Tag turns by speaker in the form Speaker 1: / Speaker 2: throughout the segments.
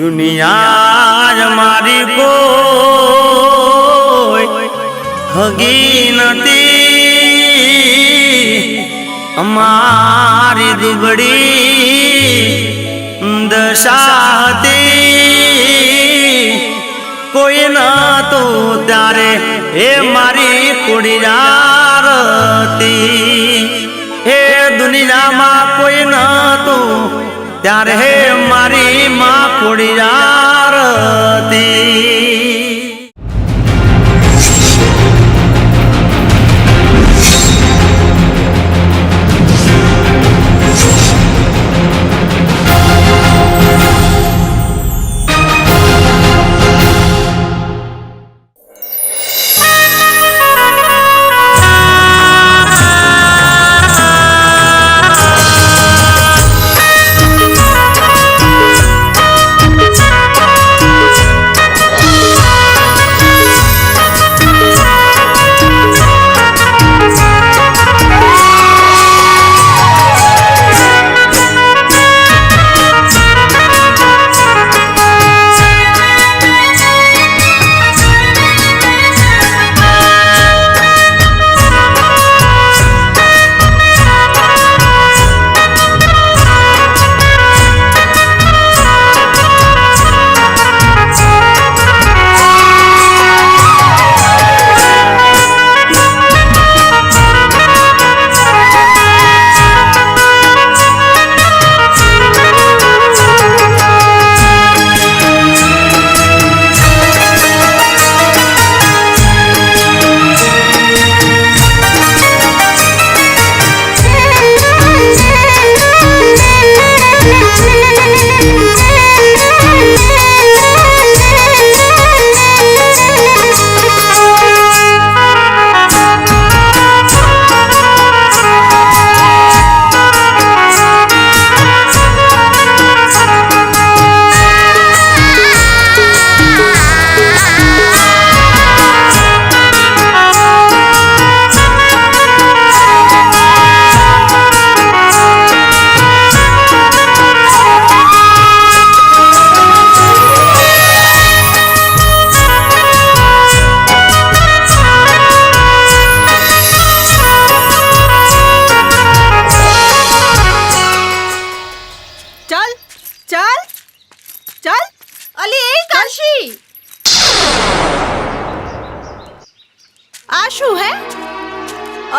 Speaker 1: દુનિયા મારી કોઈ હગી નથી, અમારી દુબળી દશા હતી, કોઈ ન તો ત્યારે એ મારી કુડિયાર હતી, હે દુનિયામાં કોઈ ન તો ત્યારે હે મારી માં કુડિયાર હતી.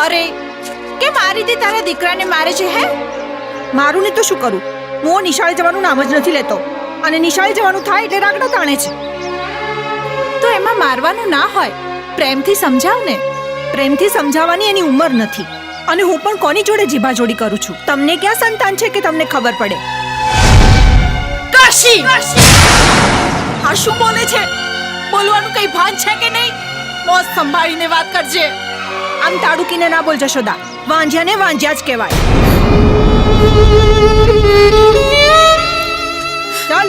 Speaker 2: અરે કેમ આ રીતે તારા દીકરાને મારે છે હે?
Speaker 3: મારું ને તો શું કરું, હું નિશાળે જવાનું નામ જ નથી લેતો અને નિશાળે જવાનું થાય એટલે રાગડા તાણે છે.
Speaker 2: તો એમાં મારવાનું ના હોય, પ્રેમથી સમજાવ ને.
Speaker 3: પ્રેમથી સમજાવવાની એની ઉંમર નથી અને હું પણ કોની જોડે જીભાજોડી કરું છું? તમને ક્યાં સંતાન છે કે તમને ખબર પડે?
Speaker 2: કાશી આ શું બોલે છે? બોલવાનું કઈ ભાન છે કે નહીં? મોજ સંભાળીને વાત કરજે.
Speaker 3: આમ તાડુકીને ના બોલ જશોદા, વાંજ્યાને વાંજ્યા જ કહેવાય. ચાલ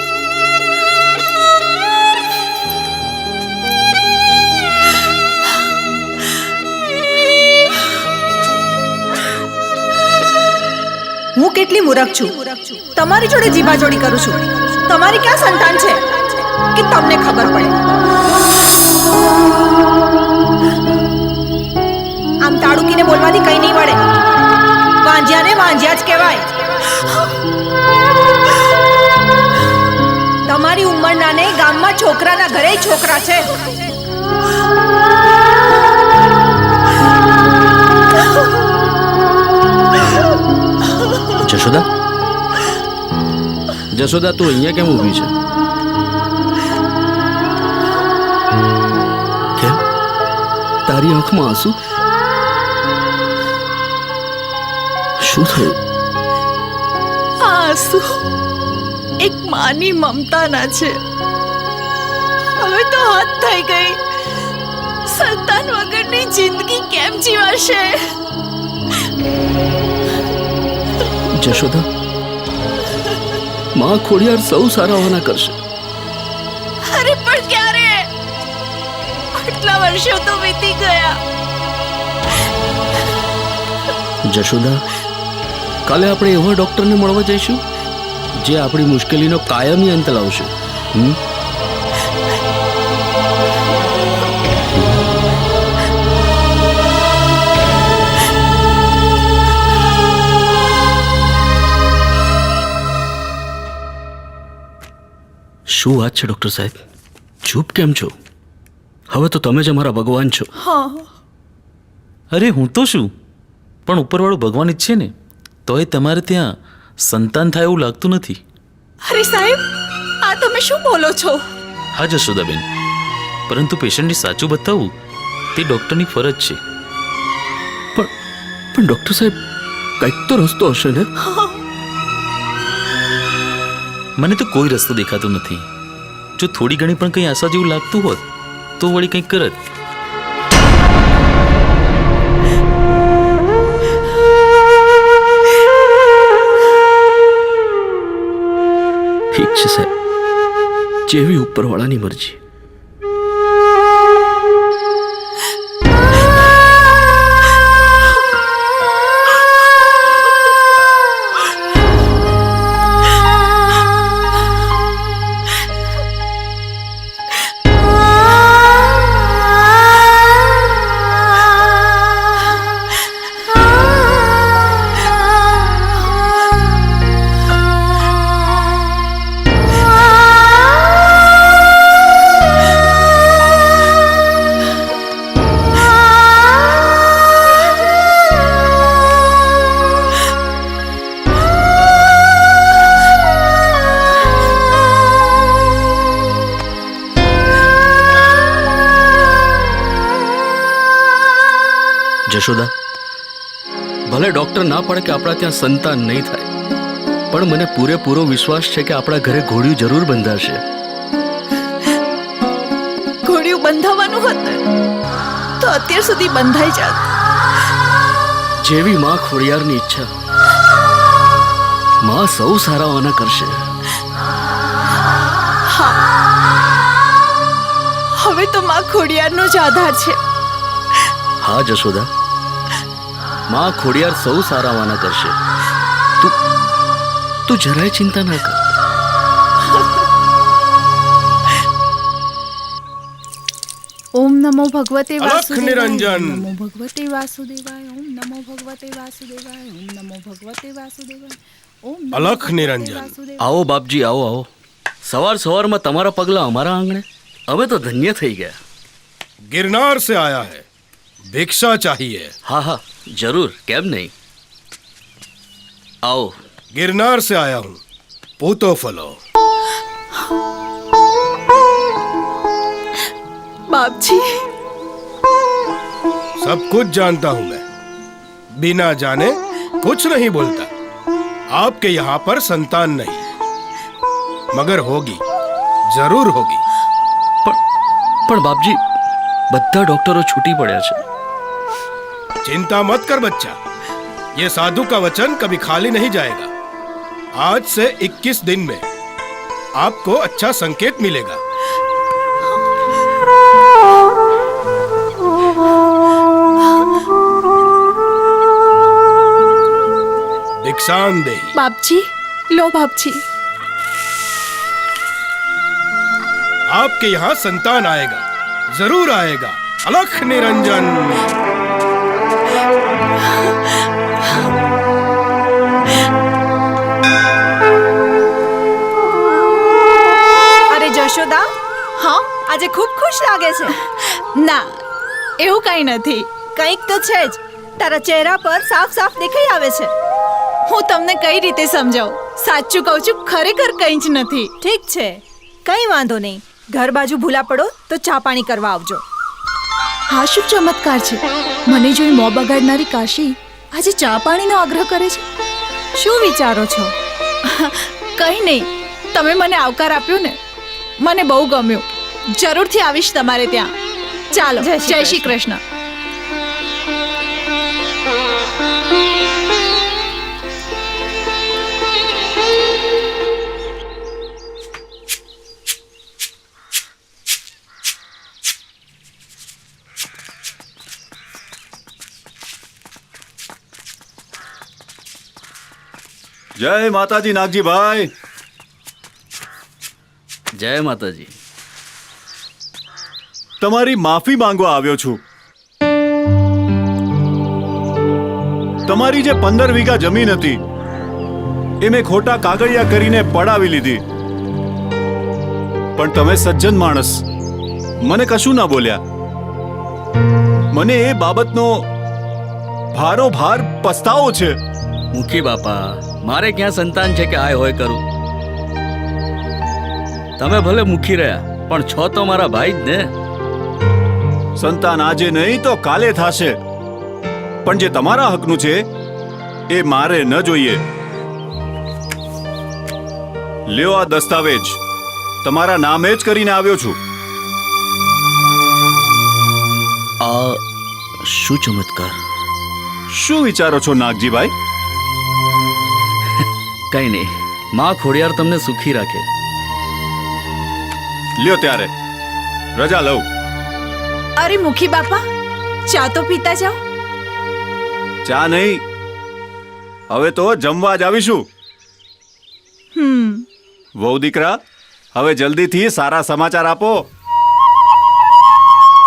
Speaker 3: હું કેટલી મૂર્ખ છું, તમારી જોડે જીભાજોડી કરું છું. તમારી ક્યાં સંતાન છે કે તમને ખબર પડે? આમ તાડુકીને બોલવાથી કઈ નહીં વળે, વાંજ્યાને વાંજ્યા જ કહેવાય. તમારી ઉંમરના ને ગામમાં છોકરાના ઘરે છોકરા છે.
Speaker 4: જશોદા, જશોદા તું અહીંયા કેમ ઊભી છે? કેમ તારી આંખમાં આંસુ? શું થયું?
Speaker 2: આંસુ એક માની મમતાના છે. હવે તો હદ થઈ ગઈ. સંતાન વગરની જિંદગી કેમ જીવાશે?
Speaker 4: જશોદા, માં ખોડિયાર સૌ સારા હોવાના કરશે.
Speaker 2: અરે પણ ક્યારે? આટલા વર્ષો તો વીતી ગયા.
Speaker 4: જશોદા, કાલે આપણે એવા ડોક્ટરને મળવા જઈશું જે આપણી મુશ્કેલીનો કાયમી અંત લાવશે. હમ? શું વાત છે ડૉક્ટર સાહેબ? ચૂપ કેમ છો? હવે તો તમે જ અમારા ભગવાન છો.
Speaker 2: હા
Speaker 5: અરે હું તો શું, પણ ઉપરવાળો ભગવાન ઈચ્છે ને તોય તમારે ત્યાં સંતાન થાય એવું લાગતું નથી.
Speaker 2: અરે સાહેબ, આ તમે શું બોલો છો?
Speaker 5: હા જશોદાબેન, પરંતુ પેશન્ટને સાચું બતાવવું તે ડૉક્ટરની ફરજ છે.
Speaker 4: પણ ડૉક્ટર સાહેબ, કંઈક તો રસ્તો હશે ને?
Speaker 5: મને તો કોઈ રસ્તો દેખાતો નથી. જો થોડી ઘણી પણ કંઈ આશા જેવું લાગતું હોત તો વળી કંઈક કરત.
Speaker 4: ઠીક છે સાહેબ, જેવી ઉપરવાળાની મરજી. જશોદા, ભલે ડૉક્ટર ના પાડે કે આપણા ત્યાં સંતાન નહીં થાય, પણ મને પૂરેપૂરો વિશ્વાસ છે કે આપણા ઘરે ઘોડિયું જરૂર બંધાશે.
Speaker 2: ઘોડિયું બંધાવવાનું હોત ને તો અત્યાર સુધી બંધાઈ જાત.
Speaker 4: જેવી માં ખોડિયારની ઈચ્છા, માં સૌ સારાવાના કરશે.
Speaker 2: હવે તો માં ખોડિયારનો જ આધાર છે.
Speaker 4: હા જશોદા, માં ખોડિયાર સૌ સારાવાના કરશે. તું જરાય ચિંતા ના કર.
Speaker 2: ઓમ નમો ભગવતે
Speaker 6: અલખ નિરંજન.
Speaker 2: નમો ભગવતે વાસુદેવાય. ઓમ નમો ભગવતે વાસુદેવાય. ઓમ નમો ભગવતે વાસુદેવાય. ઓમ નમો
Speaker 6: અલખ
Speaker 2: ભગવતે
Speaker 6: નિરંજન.
Speaker 2: વાસુદેવાય.
Speaker 4: આવો બાપજી, આવો આવો. સવારમાં તમારા પગલા અમારા આંગણે. અમે તો ધન્ય થઈ ગયા.
Speaker 6: गिरनार से आया है, भिक्षा चाहिए.
Speaker 4: હા હા, જરૂર, કેમ નહીં. આવો.
Speaker 6: गिरनार से आया हूँ, पूतो फलो.
Speaker 2: બાપજી,
Speaker 6: सब कुछ जानता हूँ मैं, बिना जाने कुछ नहीं बोलता. आपके यहाँ पर संतान नहीं, मगर होगी, जरूर होगी.
Speaker 4: પણ બાપજી, બધા ડોક્ટરો છૂટી પડ્યા છે.
Speaker 6: चिंता मत कर बच्चा, ये साधु का वचन कभी खाली नहीं जाएगा. आज से 21 दिन में आपको अच्छा संकेत मिलेगा. भिक्षान देही.
Speaker 2: બાપજી, લો બાપજી.
Speaker 6: आपके यहाँ संतान आएगा, जरूर आएगा. अलख निरंजन.
Speaker 3: અરે જશોદા,
Speaker 2: હા,
Speaker 3: આજે ખૂબ ખુશ લાગે છે.
Speaker 2: ના, એવું કંઈ નથી.
Speaker 3: કંઈક તો છે જ. તારા ચહેરા પર સાફ સાફ દેખાઈ આવે છે.
Speaker 2: હું તમને કઈ રીતે સમજાવું? સાચું કહું છું, ખરેખર કંઈ જ નથી.
Speaker 3: ઠીક છે, કંઈ વાંધો નહીં. ઘર બાજુ ભૂલા પડો તો ચા પાણી કરવા આવજો.
Speaker 2: આ શું ચમત્કાર છે! મને જોઈ મોં બગાડનારી કાશી આજે ચા પાણીનો આગ્રહ કરે છે.
Speaker 3: શું વિચારો છો?
Speaker 2: કંઈ નહીં, તમે મને આવકાર આપ્યો ને, મને બહુ ગમ્યું. જરૂરથી આવીશ તમારે ત્યાં. ચાલો,
Speaker 3: જય શ્રી
Speaker 2: જય શ્રી કૃષ્ણ.
Speaker 7: જય માતાજી નાગજીભાઈ.
Speaker 4: જય માતાજી.
Speaker 7: તમારી માફી માંગવા આવ્યો છું. તમારી જે 15 વીઘા જમીન હતી એ મેં ખોટા કાગળિયા કરીને પડાવી લીધી. પણ તમે સજ્જન માણસ, મને કશું ના બોલ્યા. મને એ બાબતનો ભારોભાર પસ્તાવો છે.
Speaker 4: મુખી બાપા, મારે ક્યાં સંતાન છે કે આય હોય કરું? તમે ભલે મુખી રહ્યા, પણ છો તો મારા ભાઈ જ ને.
Speaker 7: સંતાન આજે નહીં તો કાલે થશે, પણ જે તમારા હકનું છે એ મારે ન જોઈએ. લ્યો આ દસ્તાવેજ, તમારા નામે જ કરીને આવ્યો છું.
Speaker 4: આ શું ચમત્કાર!
Speaker 7: શું વિચારો છો નાગજીભાઈ?
Speaker 4: કઈ નહીં, માં ખોડિયાર તમને સુખી રાખે.
Speaker 7: લ્યો ત્યારે રજા લઉં.
Speaker 2: અરે મુખી બાપા, ચા તો પીતા જાઓ.
Speaker 7: ચા નહીં, હવે તો જમવા જ આવીશું. વહુ દીકરા, હવે જલ્દીથી સારા સમાચાર આપો.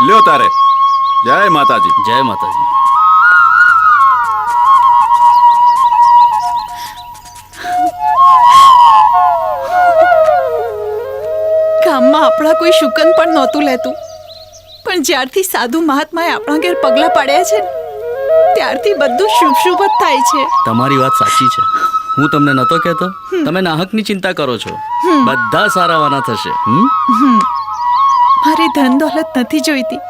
Speaker 7: લ્યો તારે. જય માતાજી.
Speaker 4: જય માતાજી.
Speaker 2: ગામમાં આપણા કોઈ શુકન પણ નહોતું લેતું, પણ જ્યારથી સાધુ મહાત્માએ આપણા ઘેર પગલાં પાડ્યા છે ને, ત્યારથી બધું શુભ શુભ જ થાય છે.
Speaker 4: તમારી વાત સાચી છે. હું તમને નતો કહેતો? તમે નાહકની ચિંતા કરો છો. બધા સારાવાના થશે.
Speaker 2: મારે ધન દોલત નથી જોઈતી,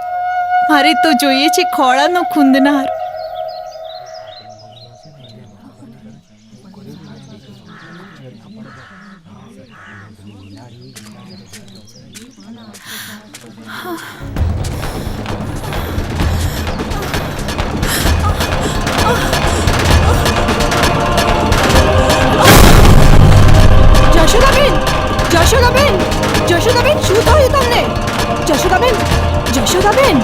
Speaker 2: મારે તો જોઈએ છે ખોળાનો ખૂંદનાર.
Speaker 3: જશોદાબેન, જશોદાબેન, જશોદાબેન, શું થયું તમને? જશોદાબેન, જશોદાબેન,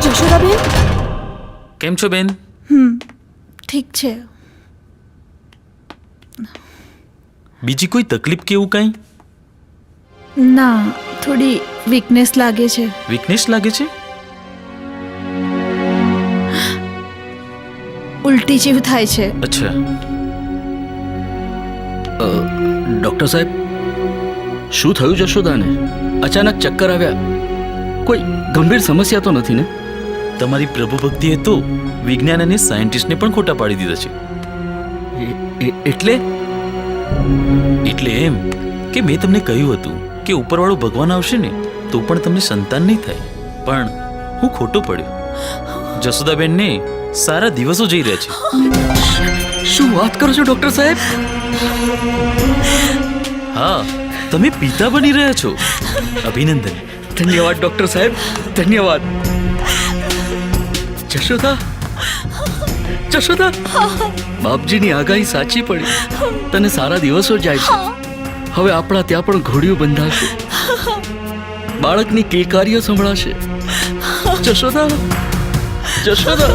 Speaker 3: જશોદાબેન.
Speaker 5: કેમ છો બેન?
Speaker 2: ઠીક છે.
Speaker 5: બીજી કોઈ તકલીફ કે એવું કંઈ?
Speaker 2: ના, થોડી વીકનેસ લાગે છે.
Speaker 5: વીકનેસ લાગે છે?
Speaker 2: ઉલટી જેવું થાય છે.
Speaker 5: અચ્છા.
Speaker 4: ડોક્ટર સાહેબ, શું થયું જશોદાને? અચાનક ચક્કર આવ્યા. કોઈ ગંભીર સમસ્યા તો નથી ને?
Speaker 5: તમારી પ્રભુ ભક્તિએ તો વિજ્ઞાન અને સાયન્ટિસ્ટને પણ ખોટા પાડી દીધા છે.
Speaker 4: એટલે
Speaker 5: એટલે એમ કે મેં તમને કહ્યું હતું કે ઉપરવાળો ભગવાન આવશે ને તો પણ તમને સંતાન નહીં થાય, પણ હું ખોટો પડ્યો. જસોદાબેનને સારા દિવસો જઈ રહ્યા છે.
Speaker 4: શું વાત કરો છો ડોક્ટર સાહેબ?
Speaker 5: હા, તમે પિતા બની રહ્યા છો. અભિનંદન.
Speaker 4: ધન્યવાદ ડોક્ટર સાહેબ, ધન્યવાદ. જશોદા, જશોદા, બાપજીની આગાહી સાચી પડી. તને સારા દિવસો જાય છે. હવે આપણા ત્યાં પણ ઘોડીઓ બંધાશે, બાળકની કિલકારીઓ સંભળાશે. જશોદા, જશોદા.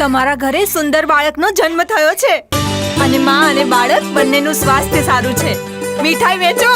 Speaker 3: તમારા ઘરે સુંદર બાળકનો જન્મ થયો છે અને માં અને બાળક બંનેનું સ્વાસ્થ્ય સારું છે. મીઠાઈ વેચો.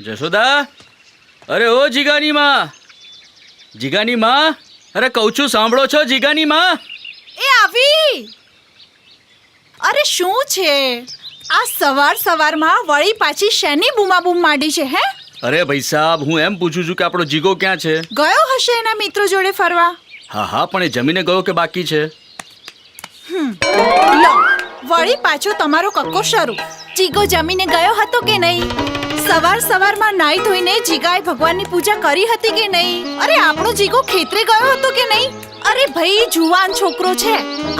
Speaker 4: જશોદા, અરે ઓ જીગાની માં, જીગાની માં, અરે કહું છું સાંભળો છો જીગાની માં?
Speaker 2: એ આવી. અરે શું છે આ સવાર સવારમાં વળી પાછી શેની બૂમાબૂમ માંડી છે હે?
Speaker 4: અરે ભાઈ સાહેબ, હું એમ પૂછું છું કે આપણો જીગો ક્યાં છે?
Speaker 2: ગયો હશે એના મિત્રો જોડે ફરવા.
Speaker 4: હા હા, પણ એ જમીને ગયો કે બાકી છે?
Speaker 2: લો વળી પાછો તમારો કક્કો શરૂ. જીગો જમીને ગયો હતો કે નહીં? સવાર સવારમાં નાઈ ધોઈને જીગાએ ભગવાનની પૂજા કરી હતી કે નહીં? અરે આપણો જીગો ખેતરે ગયો હતો કે નહીં? અરે ભાઈ જુવાન છોકરો છે,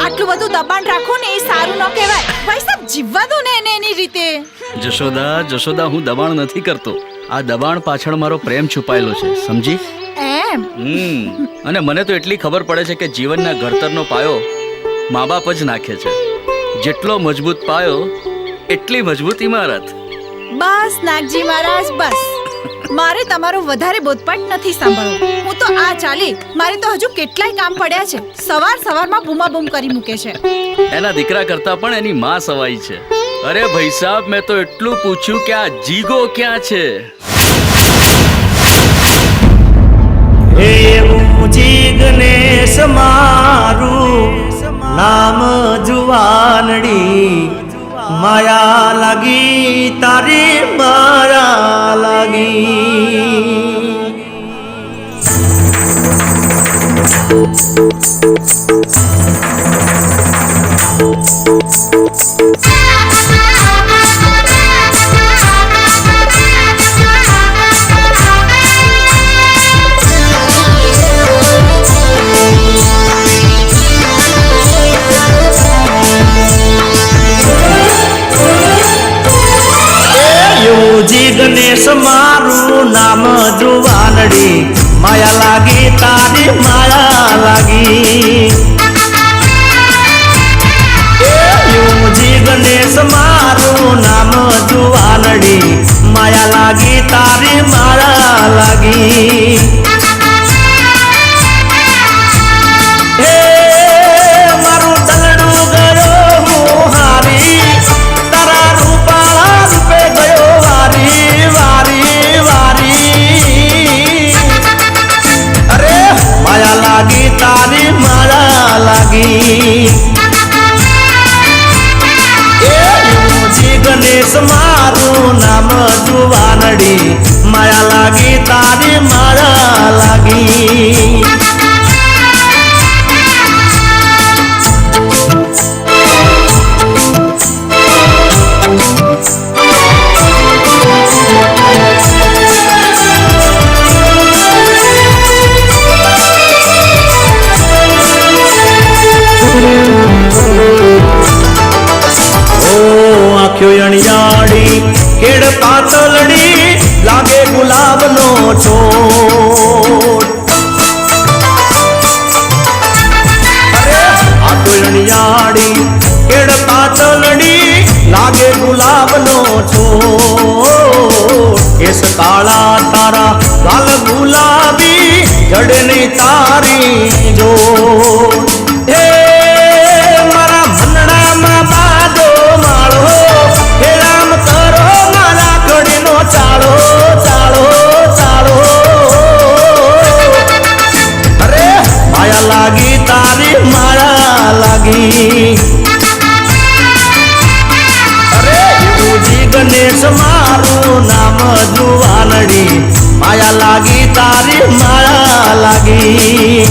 Speaker 2: આટલું બધું દબાણ રાખો ને એ સારું ન કહેવાય. ભાઈ સાહેબ જીવવા દો ને એને એની રીતે.
Speaker 4: જશોદા, જશોદા, હું દબાણ નથી કરતો. આ દબાણ પાછળ મારો પ્રેમ છુપાયેલો છે, સમજી?
Speaker 2: એમ?
Speaker 4: અને મને તો એટલી ખબર પડે છે કે જીવનના ઘડતરનો પાયો મા બાપ જ નાખે છે. જેટલો મજબૂત પાયો એટલી મજબૂત ઇમારત.
Speaker 2: બસ નાગજી મહારાજ બસ. મારે તમારો વધારે બોધપાઠ નથી સાંભળવો. હું તો આ ચાલી, મારે તો હજુ કેટલાય કામ પડ્યા છે. સવાર સવારમાં બૂમાબૂમ કરી મૂકે છે.
Speaker 4: એના દીકરા કરતા પણ એની માં સવાઈ છે. અરે ભાઈ સાહેબ, મેં તો એટલું પૂછ્યું કે આ જીગો ક્યાં છે?
Speaker 1: એવું જીગનેશ મારું નામ જુવાનડી, માયા લાગી તારી માયા લાગી. જીગનેશ મારું નામ જુવાનડી, માયા લાગી તારી માયા લાગી. જીગનેશ મારું નામ જુવાનડી, માયા લાગી તારી માયા લાગી. હે મારું દલડું ગયો હું હારી, તારા રૂપાળા રૂપે ગયો વારી વારી વારી. અરે માયા લાગી તારી માયા લાગી. જીગનેશ મારું નામ જુવાનડી, માયા લાગી તારી માયા લાગી. અણિયાળી કેડ પાતળડી લાગે ગુલાબનો છોડ. અરે આ તો અણિયાળી યાડી કેડ પાતળડી લાગે ગુલાબનો છોડ કેસ કાળા તારા ગાલ ગુલાબી જડે નહીં તારી જોડ હે મારા ભંડામાં બાજો માળો હે રામ કરો મારા કડીનો ચાળો ચાળો ચાળો અરે માયા લાગી તારી માયા લાગી અરે ગુરુજી ગણેશ મારું નામ જુવાનડી માયા લાગી તારી માયા લાગી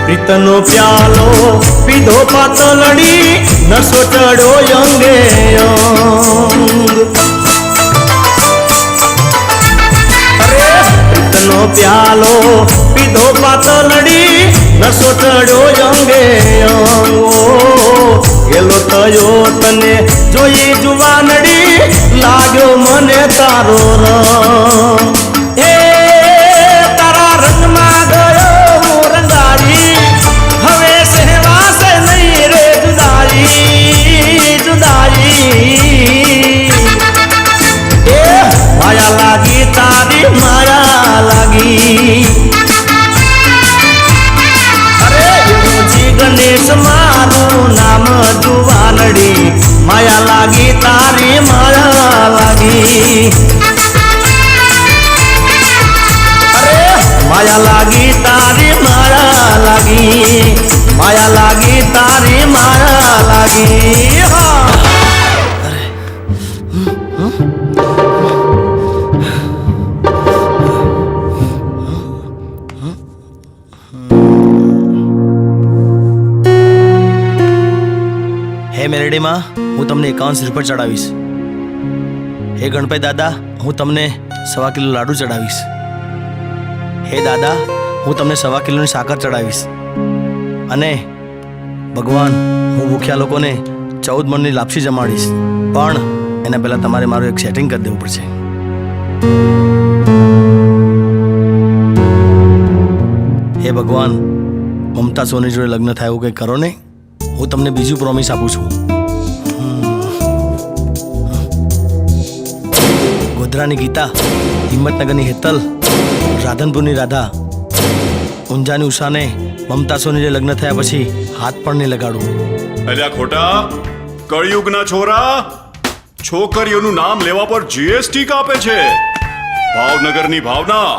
Speaker 1: પ્રીતનો પ્યાલો પીધો પાતળડી નસો ચડ્યો અંગે અંગ અરે પ્રીતનો પ્યાલો પીધો પાતળડી નસો ચડ્યો અંગે અંગ ગેલો તયો તને જોઈ જુવાનડી લાગ્યો મને તારો રંગ હે તારા રંગમાં ગયો હું રંગારી હવે સહેવાશે નહીં રે જુદાઈ જુદાઈ એ માયા લાગી તારી માયા લાગી અરે ગુરુજી ગણેશ મારું નામ જુવાનડી માયા લાગી તારી માયા લાગી અરે માયા લાગી તારી માયા લાગી માયા લાગી તારી માયા લાગી હા હે મેલડી માં હું તમને 51 શ્રીફળ ચડાવીશ હે ગણપતિ દાદા હું તમને 1.25 કિલો લાડુ ચડાવીશ હે દાદા હું તમને 1.25 કિલોની સાકર ચડાવીશ અને ભગવાન હું ભૂખ્યા લોકોને 14 મણની લાપસી જમાડીશ પણ એના પહેલા તમારે મારું એક સેટિંગ કરી દેવું પડશે હે ભગવાન મમતા સોની જોડે લગ્ન થાય એવું કંઈ કરો ને હું તમને બીજું પ્રોમિસ આપું છું ગોધરાની ગીતા હિંમતનગરની હેતલ રાધનપુરની રાધા ઊંઝાની ઉષાને મમતા સોની જે લગ્ન થયા પછી હાથ પણ નહીં લગાડવું
Speaker 7: અલ્યા ખોટા કળિયુગના છોરા છોકરીઓનું નામ લેવા પર જીએસટી કાપે છે ભાવનગરની ભાવના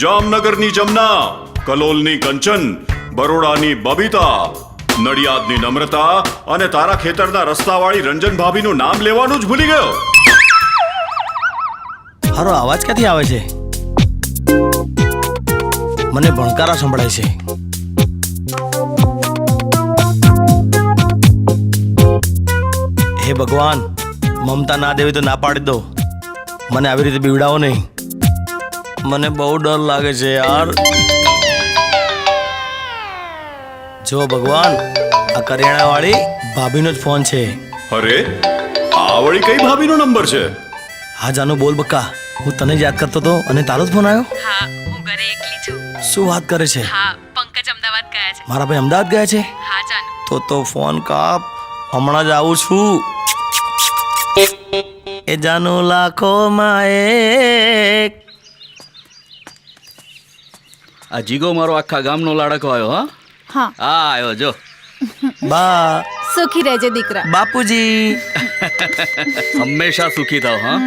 Speaker 7: જામનગરની જમના કલોલની કંચન બરોડાની બબીતા નડિયાદની નમ્રતા અને તારા ખેતરના રસ્તાવાળી રંજન ભાભીનું નામ લેવાનું જ ભૂલી ગયો
Speaker 1: હારો અવાજ ક્યાંથી આવે છે મને ભણકારા સંભળાય છે હે ભગવાન મમતા ના દેવી તો ના પાડી દો મને આવી રીતે બીવડાવો નહીં મને બહુ ડર લાગે છે યાર જો ભગવાન આ કરિયાણા વાળી ભાભીનો જ ફોન છે
Speaker 7: અરે આ વળી કઈ ભાભીનો નંબર છે
Speaker 1: હા જાનો બોલ બક્કા હું તને જ યાદ કરતો હતો અને તારો જ ફોન આવ્યો
Speaker 8: હા હું ઘરે એકલી છું
Speaker 1: શું વાત કરે છે
Speaker 8: હા પંકજ અમદાવાદ ગયા છે
Speaker 1: મારા ભાઈ અમદાવાદ ગયા છે
Speaker 8: હા જાનુ
Speaker 1: તો ફોન કાપ હમણાં જ આવું છું એ જાનો લાખોમાં એક
Speaker 4: આ જીગો મારો આખા ગામનો લાડકો આવ્યો હા
Speaker 2: હા
Speaker 4: આ આવ્યો જો
Speaker 1: બા
Speaker 2: સુખી રહેજે દીકરા
Speaker 1: બાપુજી
Speaker 4: હંમેશા સુખી થાવ હા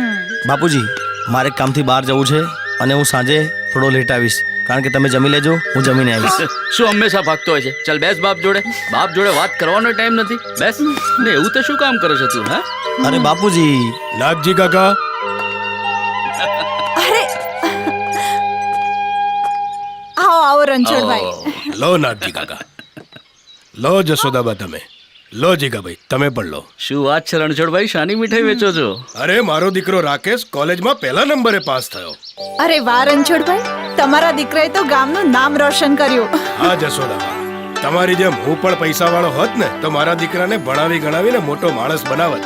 Speaker 1: બાપુજી મારે કામથી બહાર જવું છે અને હું સાંજે થોડો લેટ આવીશ કારણ કે તમે જમી લેજો હું જમીને આવીશ
Speaker 4: શું હંમેશા ભાગતો હોય છે ચાલ બેસ બાપ જોડે વાત કરવાનો ટાઈમ નથી બેસ ને એવું તો શું કામ કરે છે તું હા
Speaker 1: અરે બાપુજી
Speaker 6: નાગજી કાકા
Speaker 2: અરે આવો આવો રણછોડભાઈ.
Speaker 6: લો નાગજી કાકા, લો જશોદાબા તમે, લો જીગાભાઈ તમે પણ લો.
Speaker 4: શું વાત છે રણછોડભાઈ, શાની મીઠાઈ વેચો છો?
Speaker 6: અરે મારો દીકરો રાકેશ કોલેજમાં પહેલા નંબરે પાસ થયો.
Speaker 2: અરે વાહ રણછોડભાઈ, તમારા દીકરાએ તો ગામનું નામ રોશન કર્યું.
Speaker 6: હા જશોદાબા, તમારી જેમ હું પણ પૈસા વાળો હોત ને તો મારા દીકરાને ભણાવી ગણાવીને મોટો માણસ બનાવત.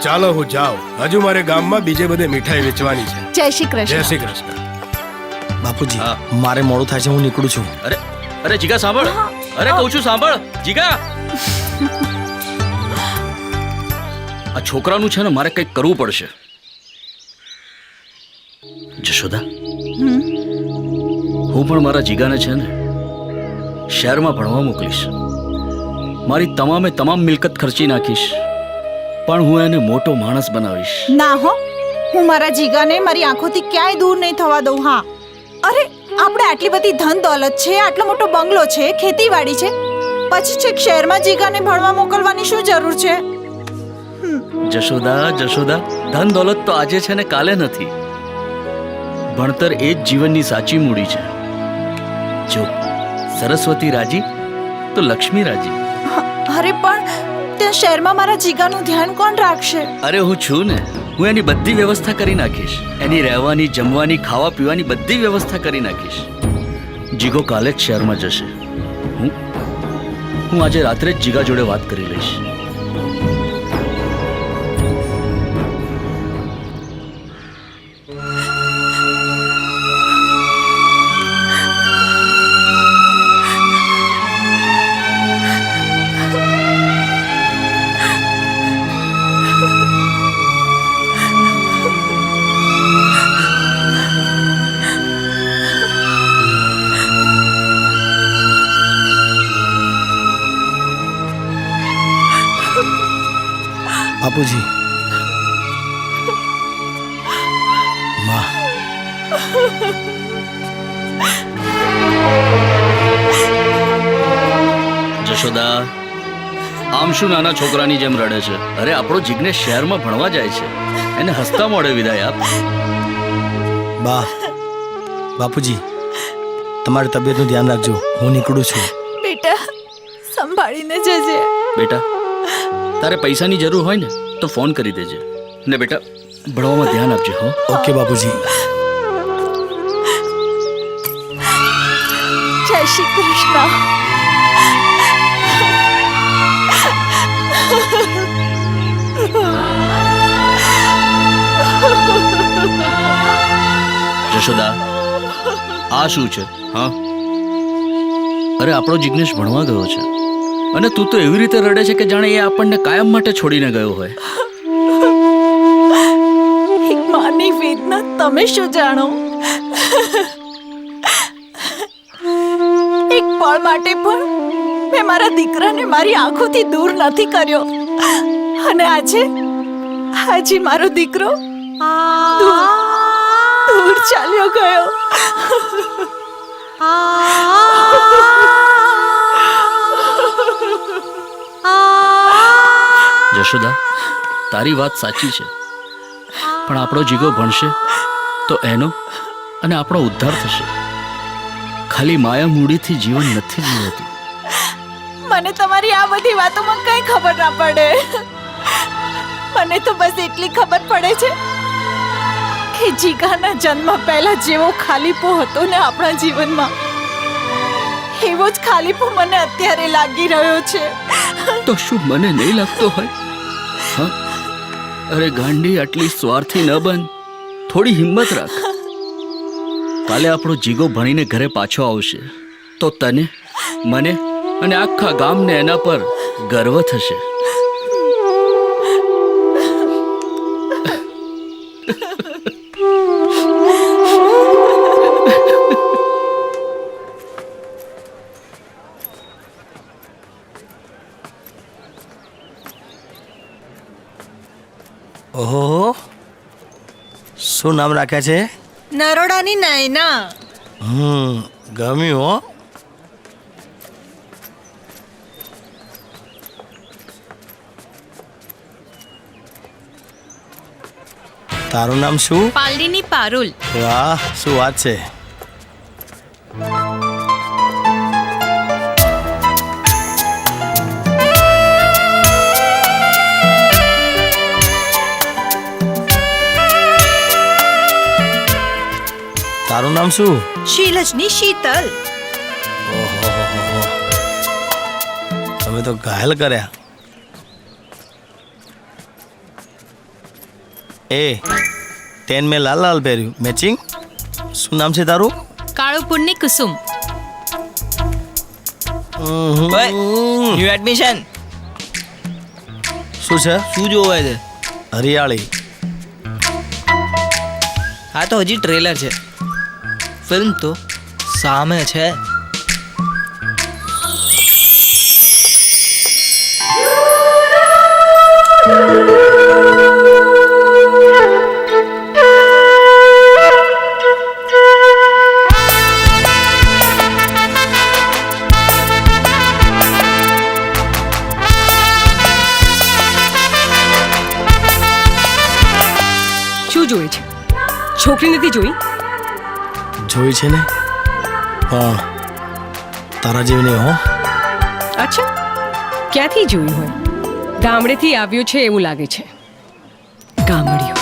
Speaker 6: ચાલો હું જાઉં, હજુ મારે ગામમાં બીજે બધે મીઠાઈ વેચવાની છે.
Speaker 2: જય શ્રી
Speaker 6: જય
Speaker 2: કૃષ્ણ.
Speaker 6: શ્રી કૃષ્ણ.
Speaker 1: બાપુજી
Speaker 4: હા.
Speaker 1: મારે મોડું થાય છે, હું નીકળું છું.
Speaker 4: અરે અરે જીગા સાંભળ, અરે કહું છું સાંભળ જીગા. આ છોકરાનું છે ને મારે કંઈક કરવું પડશે. જશોદા, હું પણ મારા જીગાને છે ને શહેરમાં ભણવા મોકલીશ. મારી તમામ મિલકત ખર્ચી નાખીશ, પણ હું એને મોટો માણસ બનાવીશ.
Speaker 2: ના હો, હું મારા જીગાને મારી આંખોથી ક્યાંય દૂર નહીં થવા દઉં. હા, અરે આપણે આટલી બધી ધન દોલત છે, આટલો મોટો બંગલો છે, ખેતીવાડી છે, પછી છેક શહેરમાં જીગાને ભણવા મોકલવાની શું જરૂર છે?
Speaker 4: જશોદા જશોદા, ધન દોલત તો આજે છે ને કાલે નથી. ભણતર એ જ જીવનની સાચી મૂડી છે. જો સરસ્વતી રાજી તો લક્ષ્મી રાજી.
Speaker 2: અરે પણ ત્યાં શહેરમાં મારા જીગાનું ધ્યાન કોણ રાખશે?
Speaker 4: અરે હું છું ને, હું એની બધી વ્યવસ્થા કરી નાખીશ. એની રહેવાની, જમવાની, ખાવા પીવાની બધી વ્યવસ્થા કરી નાખીશ. જીગો કાલે જ શહેરમાં જશે. હું આજે રાત્રે જ જીગા જોડે વાત કરી લઈશ.
Speaker 1: બાપુજી, માં,
Speaker 4: જશોદા, આમ શું નાના છોકરાની જેમ રડે છે? અરે આપણો જિગ્નેશ શહેરમાં ભણવા જાય છે, એને હસતા મોઢે વિદાય આપ.
Speaker 1: બા, બાપુજી, તમારી તબિયતનું ધ્યાન રાખજો, હું નીકળું છું.
Speaker 2: બેટા, સંભાળીને જજે.
Speaker 4: બેટા, તારે પૈસાની જરૂર હોય ને તો ફોન કરી દેજે. ને બેટા, ભણવામાં ધ્યાન આપજે. હો.
Speaker 1: ઓકે બાપુજી.
Speaker 2: જય શ્રી કૃષ્ણ.
Speaker 4: જશોદા, આ શું છે? હા, અરે આપણો જિગ્નેશ ભણવા ગયો છે અને તું તો એવી રીતે રડે છે કે જાણે એ આપણને કાયમ માટે છોડીને ગયો હોય.
Speaker 2: એક માની વેદના તમે શું જાણો? એક પળ માટે પણ મેં મારા દીકરાને મારી આંખોથી દૂર નથી કર્યો, અને આજે મારો દીકરો દૂર ચાલ્યો ગયો.
Speaker 4: જશોદા, તારી વાત સાચી છે, પણ આપણો જીગો ભણશે તો એનો અને આપણો ઉદ્ધાર થશે. ખાલી માયા મૂડીથી જીવન નથી જીવતું.
Speaker 2: મને તમારી આ બધી વાતોમાં કઈ ખબર ના પડે. મને તો બસ એટલી ખબર પડે છે કે જીગાના જન્મ પહેલા જેવો ખાલીપો હતો ને આપણા જીવનમાં, એવો જ ખાલીપો મને અત્યારે લાગી રહ્યો છે.
Speaker 4: તો શું મને નહીં લાગતો હોય? હા, અરે ગાંડી, આટલી સ્વાર્થી ન બન, થોડી હિંમત રાખ. કાલે આપણો જીગો ભણીને ઘરે પાછો આવશે તો તને, મને અને આખા ગામને એના પર ગર્વ થશે.
Speaker 1: ઓહો, શું નામ રાખ્યા છે?
Speaker 3: નરોડાની નાયના.
Speaker 1: ગમ્યું હો. તારું નામ શું?
Speaker 8: પાલડીની પારુલ.
Speaker 1: વાહ, શું વાત છે. નામ શું?
Speaker 3: શીલજની શીતલ.
Speaker 1: તમે તો ઘાયલ કર્યા. એ તેન મેં લાલ લાલ પહેર્યું મેચિંગ. શું નામ છે તારું?
Speaker 8: કાળુપુરની કુસુમ.
Speaker 9: ન્યુ એડમિશન
Speaker 1: શું છે?
Speaker 9: શું જોવે છે?
Speaker 1: હરિયાળી.
Speaker 9: હા તો હજી ટ્રેલર છે, ફિલ્મ તો સામે છે.
Speaker 10: શું જોઈ છે? છોકરી નથી જોઈ?
Speaker 1: જોઈ છે ને, પણ તારા જેવી નહીં હો.
Speaker 10: અચ્છા, ક્યાંથી જોઈ હોય? ગામડેથી આવ્યો છે એવું લાગે છે. ગામડિયો.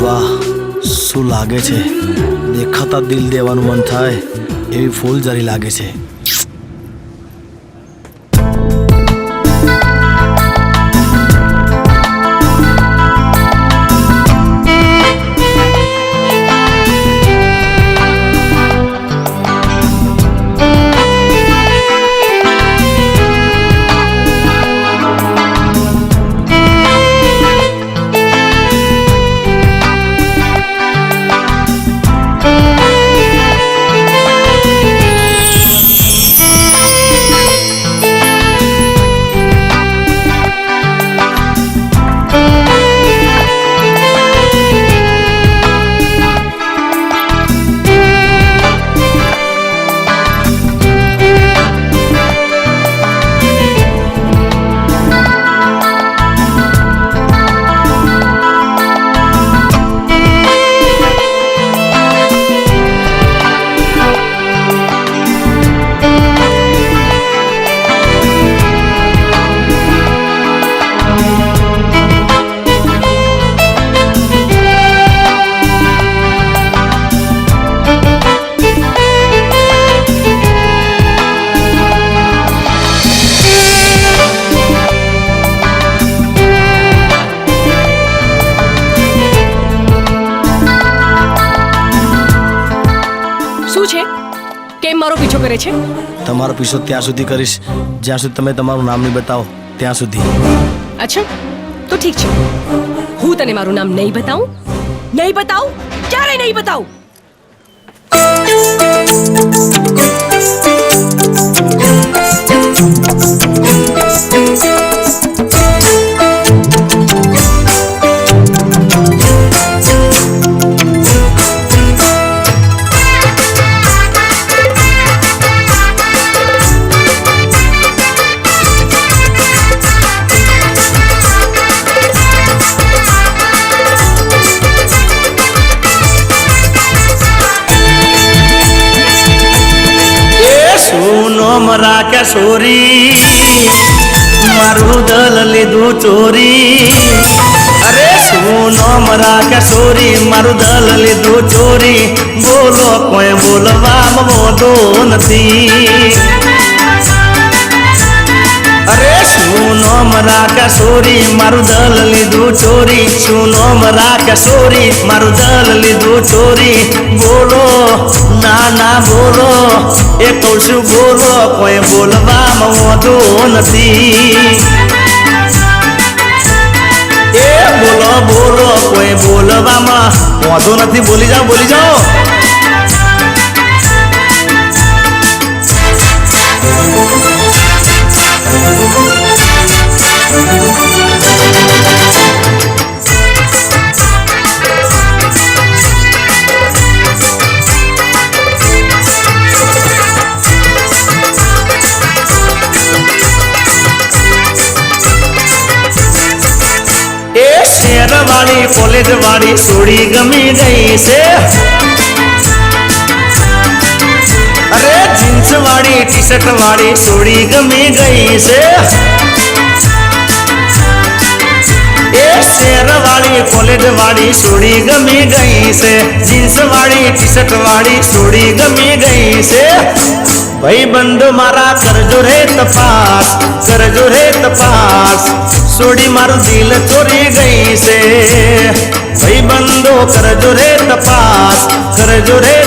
Speaker 1: વાહ, શું લાગે છે! દેખાતા દિલ દેવાનું મન થાય એવી ફૂલ જરી લાગે છે.
Speaker 10: મારો પીછો કરે છે?
Speaker 1: તમારો પીછો ત્યાં સુધી કરીશ જ્યાં સુધી તમે તમારું નામ નહીં બતાવો ત્યાં સુધી.
Speaker 10: અચ્છા, તો ઠીક છે. હું તને મારું નામ નહીં બતાવું, નહીં બતાવું, ક્યારે નહીં બતાવું.
Speaker 1: મરા કે સોરી મારું દલ લીધું ચોરી. અરે શું મરા કે સોરી મારું દલ લીધું ચોરી. બોલો કોઈ બોલવામાં મોટો નથી. અરે શું મરા કે સોરી મારું દલ લીધું ચોરી. શું મરા કે સોરી મારું દલ લીધું ચોરી. બોલો ના ના બોલો એ કહું છું બોલો કોઈ બોલવામાં મોટો નથી. એ બોલો બોલો કોઈ બોલવામાં મોટો નથી. બોલી જાઓ બોલી જાઓ. શહેર વાળી કોલેજ વાળી સોડી ગમી ગઈ છે. અરે જીન્સ જીન્સ વાળી ટી શર્ટ વાળી સોડી ગમી ગઈ છે એ શેર વાળી કોલેજ વાળી સોડી ગમી ગઈ છે જીન્સ વાળી ટી શર્ટ વાળી સોડી ગમી ગઈ છે ભાઈ બંધો મારા કરજો રે તપાસ સોડી મારું દિલ ચોરી ગઈ છે ભાઈ બંધો કરજો રે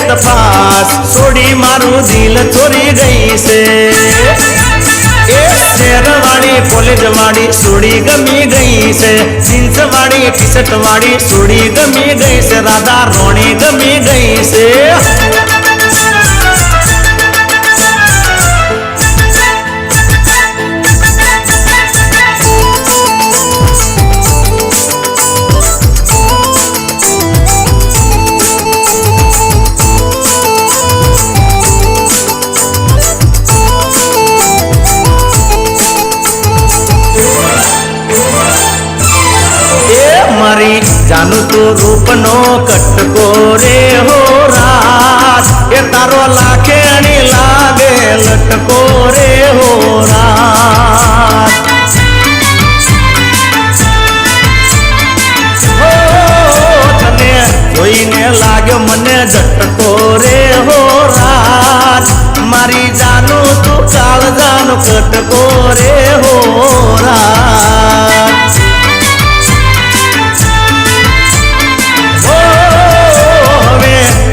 Speaker 1: તપાસ સોડી મારું દિલ ચોરી ગઈ છે એ શેર વાળી કોલેજ વાળી સોડી ગમી ગઈ છે જીન્સ વાળી ટી શર્ટ વાળી સોડી ગમી ગઈ છે રાધા રોણી ગમી ગઈ છે મારી જાનું તું રૂપનો કટકો રે હો રાત એ તારો લાખે અણી લાગે લટકો રે હો રાત હો તને જોઈને લાગ્યો મને ઝટકો રે હો રાત મારી જાનું તું કાળ જાનો કટકો રે હો રાત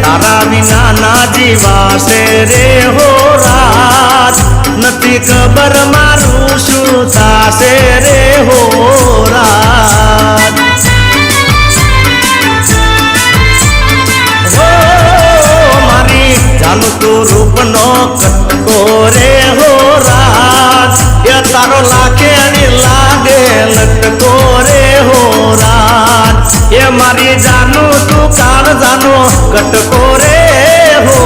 Speaker 1: તારા વિના ના જીવાશે રે હો રાત નથી ખબર મારું શું થાશે રે હો રાત હો મારી જાનું તું રૂપનો કટકો રે હો રાત એ તારો લાખે અને લાગે લટકો રે હો રાત એ મારી જાનું તું કાળ જાનો કટકો રે હો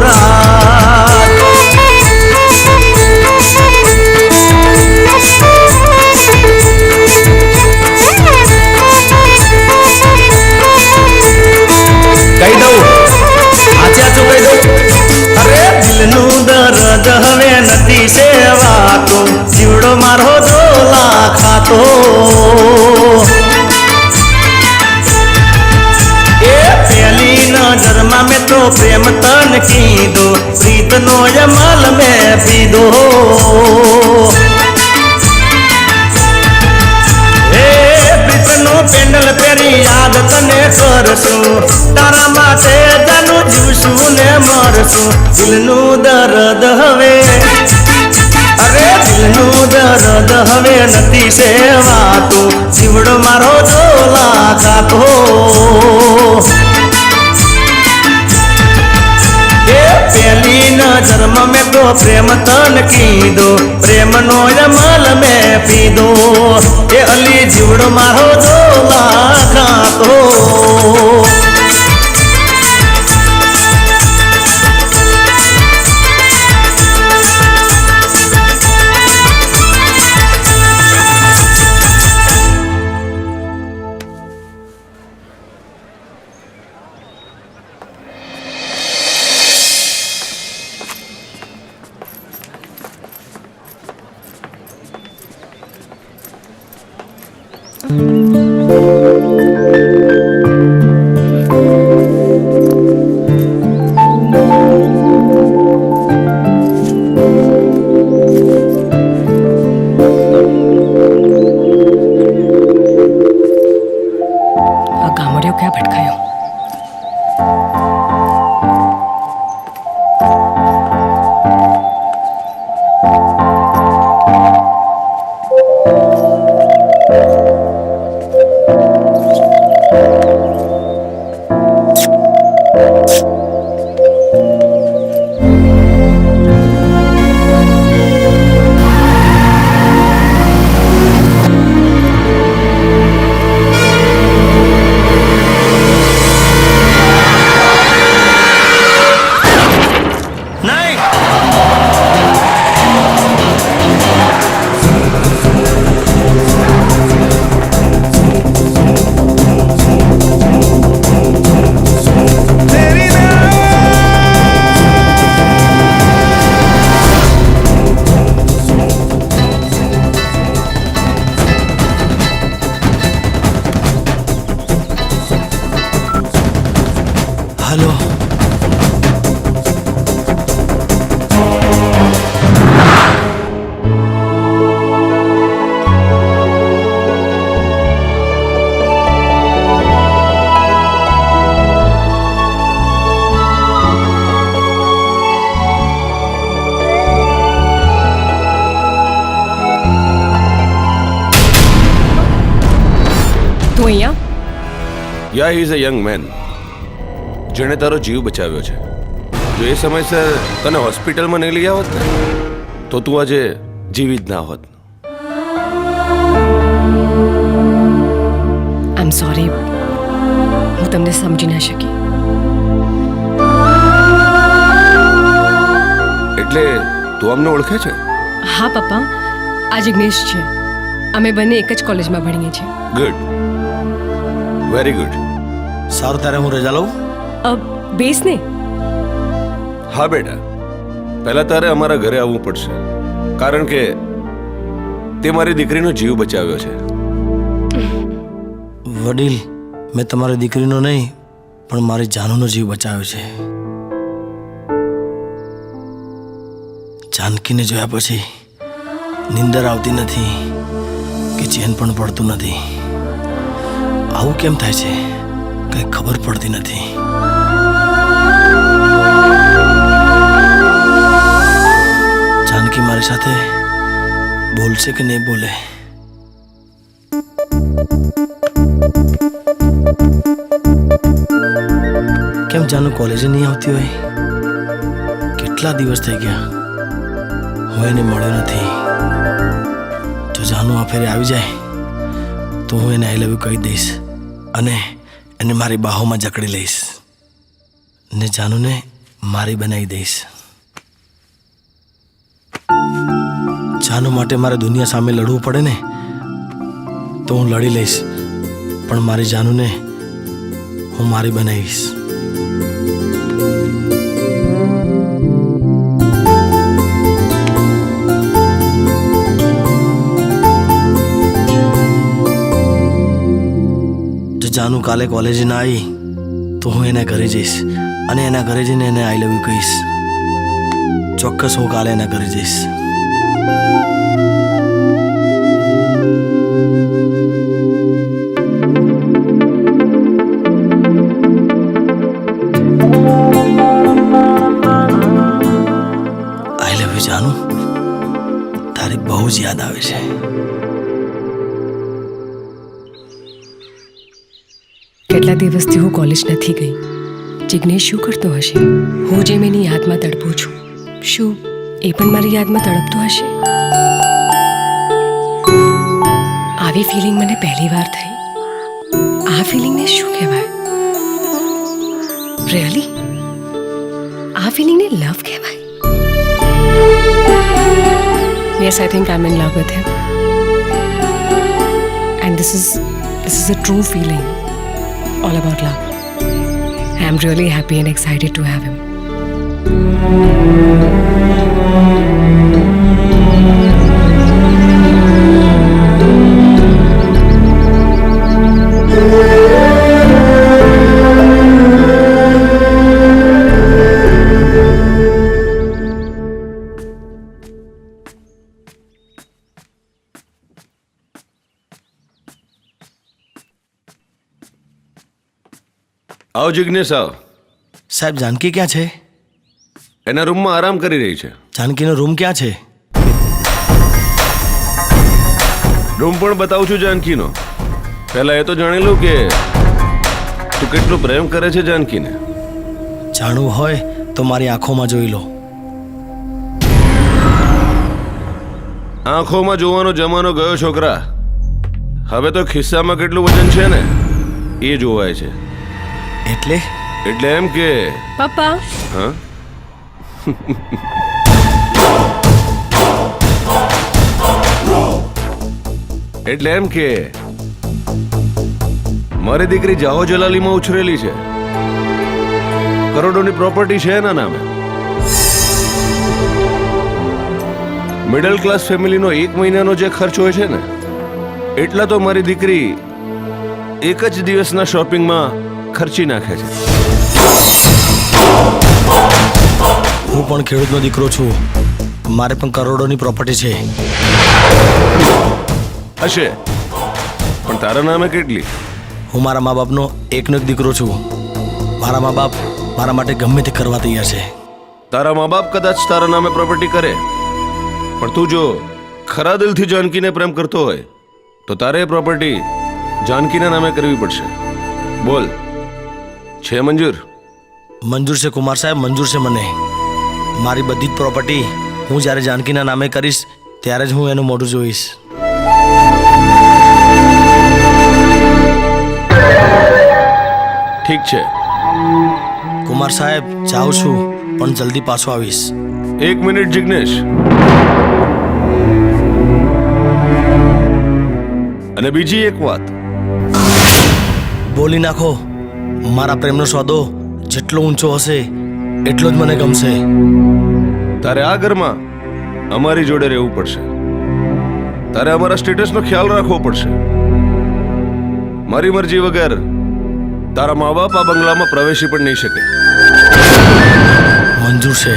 Speaker 1: રાત કહી દઉં આજે કહી દઉં અરે દિલનું દર્દ હવે નથી સેવાતો જીવડો મારો ડોલા ખાતો નજરમાં મેં તો પ્રેમ તન કીધો પ્રીતનો યમલ મેં પીધો એ પ્રીતનો પેન્ડલ પહેરી યાદ તને કરશું તારા માટે જાનું જીવશું ને મરશું દિલનું દર્દ હવે અરે દિલનું દર્દ હવે નથી સેવાતું જીવડો મારો ડોલા ખાતો પહેલી નજરમાં મેં તો પ્રેમ તન કીધો પ્રેમનો યમલ મેં પીધો એ અલી જીવડો મારો ડોલા ખાતો
Speaker 10: તું અહીંયા
Speaker 11: યા he is a young man જેણે તારો જીવ બચાવ્યો છે. જો એ સમયસર તને હોસ્પિટલમાં નહીં લઈ આવત ને તો તું આજે જીવિત ના હોત.
Speaker 10: આઈ એમ સોરી, હું તમને સમજી ના શકી.
Speaker 11: એટલે તું અમને ઓળખે છે?
Speaker 10: હા પપ્પા, આ જિગ્નેશ છે. અમે બંને એક જ કોલેજમાં ભણીએ છીએ.
Speaker 11: Good, very good.
Speaker 1: સારું, તારે હું રજા લઉં?
Speaker 10: બેસ ને.
Speaker 11: હા બેટા, પહેલા તારે અમારા ઘરે આવવું પડશે, કારણ કે તે મારી દીકરીનો જીવ બચાવ્યો છે.
Speaker 1: વડીલ, મેં તમારી દીકરીનો નહીં પણ મારી જાનુનો જીવ બચાવ્યો છે. જાનકીને જોયા પછી નિંદર આવતી નથી કે ચેન પણ પડતું નથી. આવું કેમ થાય છે કંઈ ખબર પડતી નથી. જાનકી મારી સાથે બોલશે કે નહીં બોલે? કેમ જાનુ કોલેજે નહીં આવતી હોય? કેટલા દિવસ થઈ ગયા હું એને મળ્યો નથી. જો જાનુ આ ફેરે આવી જાય તો હું એને આઈ લવ યુ કહી દઈશ અને એને મારી બાહોમાં જકડી લઈશ ને જાનુને મારી બનાવી દઈશ. જાનુ માટે મારે દુનિયા સામે લડવું પડે ને તો હું લડી લઈશ, પણ મારી જાનુને હું મારી બનાવીશ. જો જાનુ કાલે કોલેજે ના આવી તો હું એના ઘરે જઈશ અને એના ઘરે જઈને એને આઈ લવ યુ કહીશ. ચોક્કસ હું કાલે એના ઘરે જઈશ. આઈ લવ યુ જાનુ, તારી બહુ જ યાદ આવે છે.
Speaker 10: કેટલા દિવસથી હું કોલેજ નથી ગઈ. જિગ્નેશ શું કરતો હશે? હું જેમ એની યાદમાં તડપું છું, શું એ પણ મારી યાદમાં તડપતો હશે? આવી ફિલિંગ મને પહેલી વાર થઈ. આ ફિલિંગને શું કહેવાય? રિયલી આ ફિલિંગને લવ કહેવાય? Yes, I think I am in love with him and this is a true feeling all about love. I am really happy and excited to have him.
Speaker 11: આવ જિગ્નેશ, આવ.
Speaker 1: સાહેબ, જાનકી ક્યાં છે?
Speaker 11: એના રૂમમાં આરામ કરી રહી છે.
Speaker 1: જાનકીનો રૂમ ક્યાં છે?
Speaker 11: રૂમ પણ બતાવું છું જાનકીનો. પહેલા એ તો જાણી લઉં કે તું કેટલો પ્રેમ કરે છે જાનકીને.
Speaker 1: જાણવું હોય તો મારી આંખોમાં જોઈ લો.
Speaker 11: આંખોમાં જોવાનો જમાનો ગયો છોકરા. હવે તો ખિસ્સામાં કેટલું વજન છે ને એ જોવાય છે.
Speaker 1: એટલે
Speaker 11: એમ કે
Speaker 10: પપ્પા,
Speaker 11: હા, એટલે એમ કે મારી દીકરી જાહો જલાલીમાં ઉછરેલી છે. કરોડોની પ્રોપર્ટી છે એના નામે. મિડલ ક્લાસ ફેમિલીનો 1 મહિનાનો જે ખર્ચ હોય છે ને એટલા તો મારી દીકરી એક જ દિવસના શોપિંગમાં ખર્ચી નાખે છે.
Speaker 1: હું પણ ખેડૂતનો દીકરો છું. મારે પણ કરોડોની પ્રોપર્ટી છે.
Speaker 11: હશે, પણ તારા નામે કેટલી?
Speaker 1: હું મારા મા બાપનો એકનો એક દીકરો છું. મારા મા બાપ મારા માટે ગમે તે કરવા તૈયાર છે.
Speaker 11: તારા મા બાપ કદાચ તારા નામે પ્રોપર્ટી કરે, પણ તું જો ખરા દિલથી જાનકીને પ્રેમ કરતો હોય તો તારે પ્રોપર્ટી જાનકીના નામે કરવી પડશે. બોલ, છે મંજૂર?
Speaker 1: મંજૂર છે કુમાર સાહેબ, મંજૂર છે મને. મારી બધી જ પ્રોપર્ટી હું જ્યારે જાનકીના નામે કરીશ ત્યારે જ હું એનું મોઢું જોઈશ.
Speaker 11: ઠીક છે.
Speaker 1: કુમાર સાહેબ જાઉં છું પણ જલ્દી પાછો આવીશ.
Speaker 11: 1 મિનિટ જિગ્નેશ. અને બીજી એક વાત,
Speaker 1: બોલી નાખો. મારા પ્રેમનો સોદો જેટલો ઊંચો હશે એટલો જ મને ગમશે.
Speaker 11: તારે આ ઘરમાં અમારી જોડે રહેવું પડશે. તારે અમારા સ્ટેટસનો ખ્યાલ રાખવો પડશે. મારી મરજી વગર તારા મા બાપ આ બંગલામાં પ્રવેશી પણ નહીં શકે.
Speaker 1: મંજૂર છે.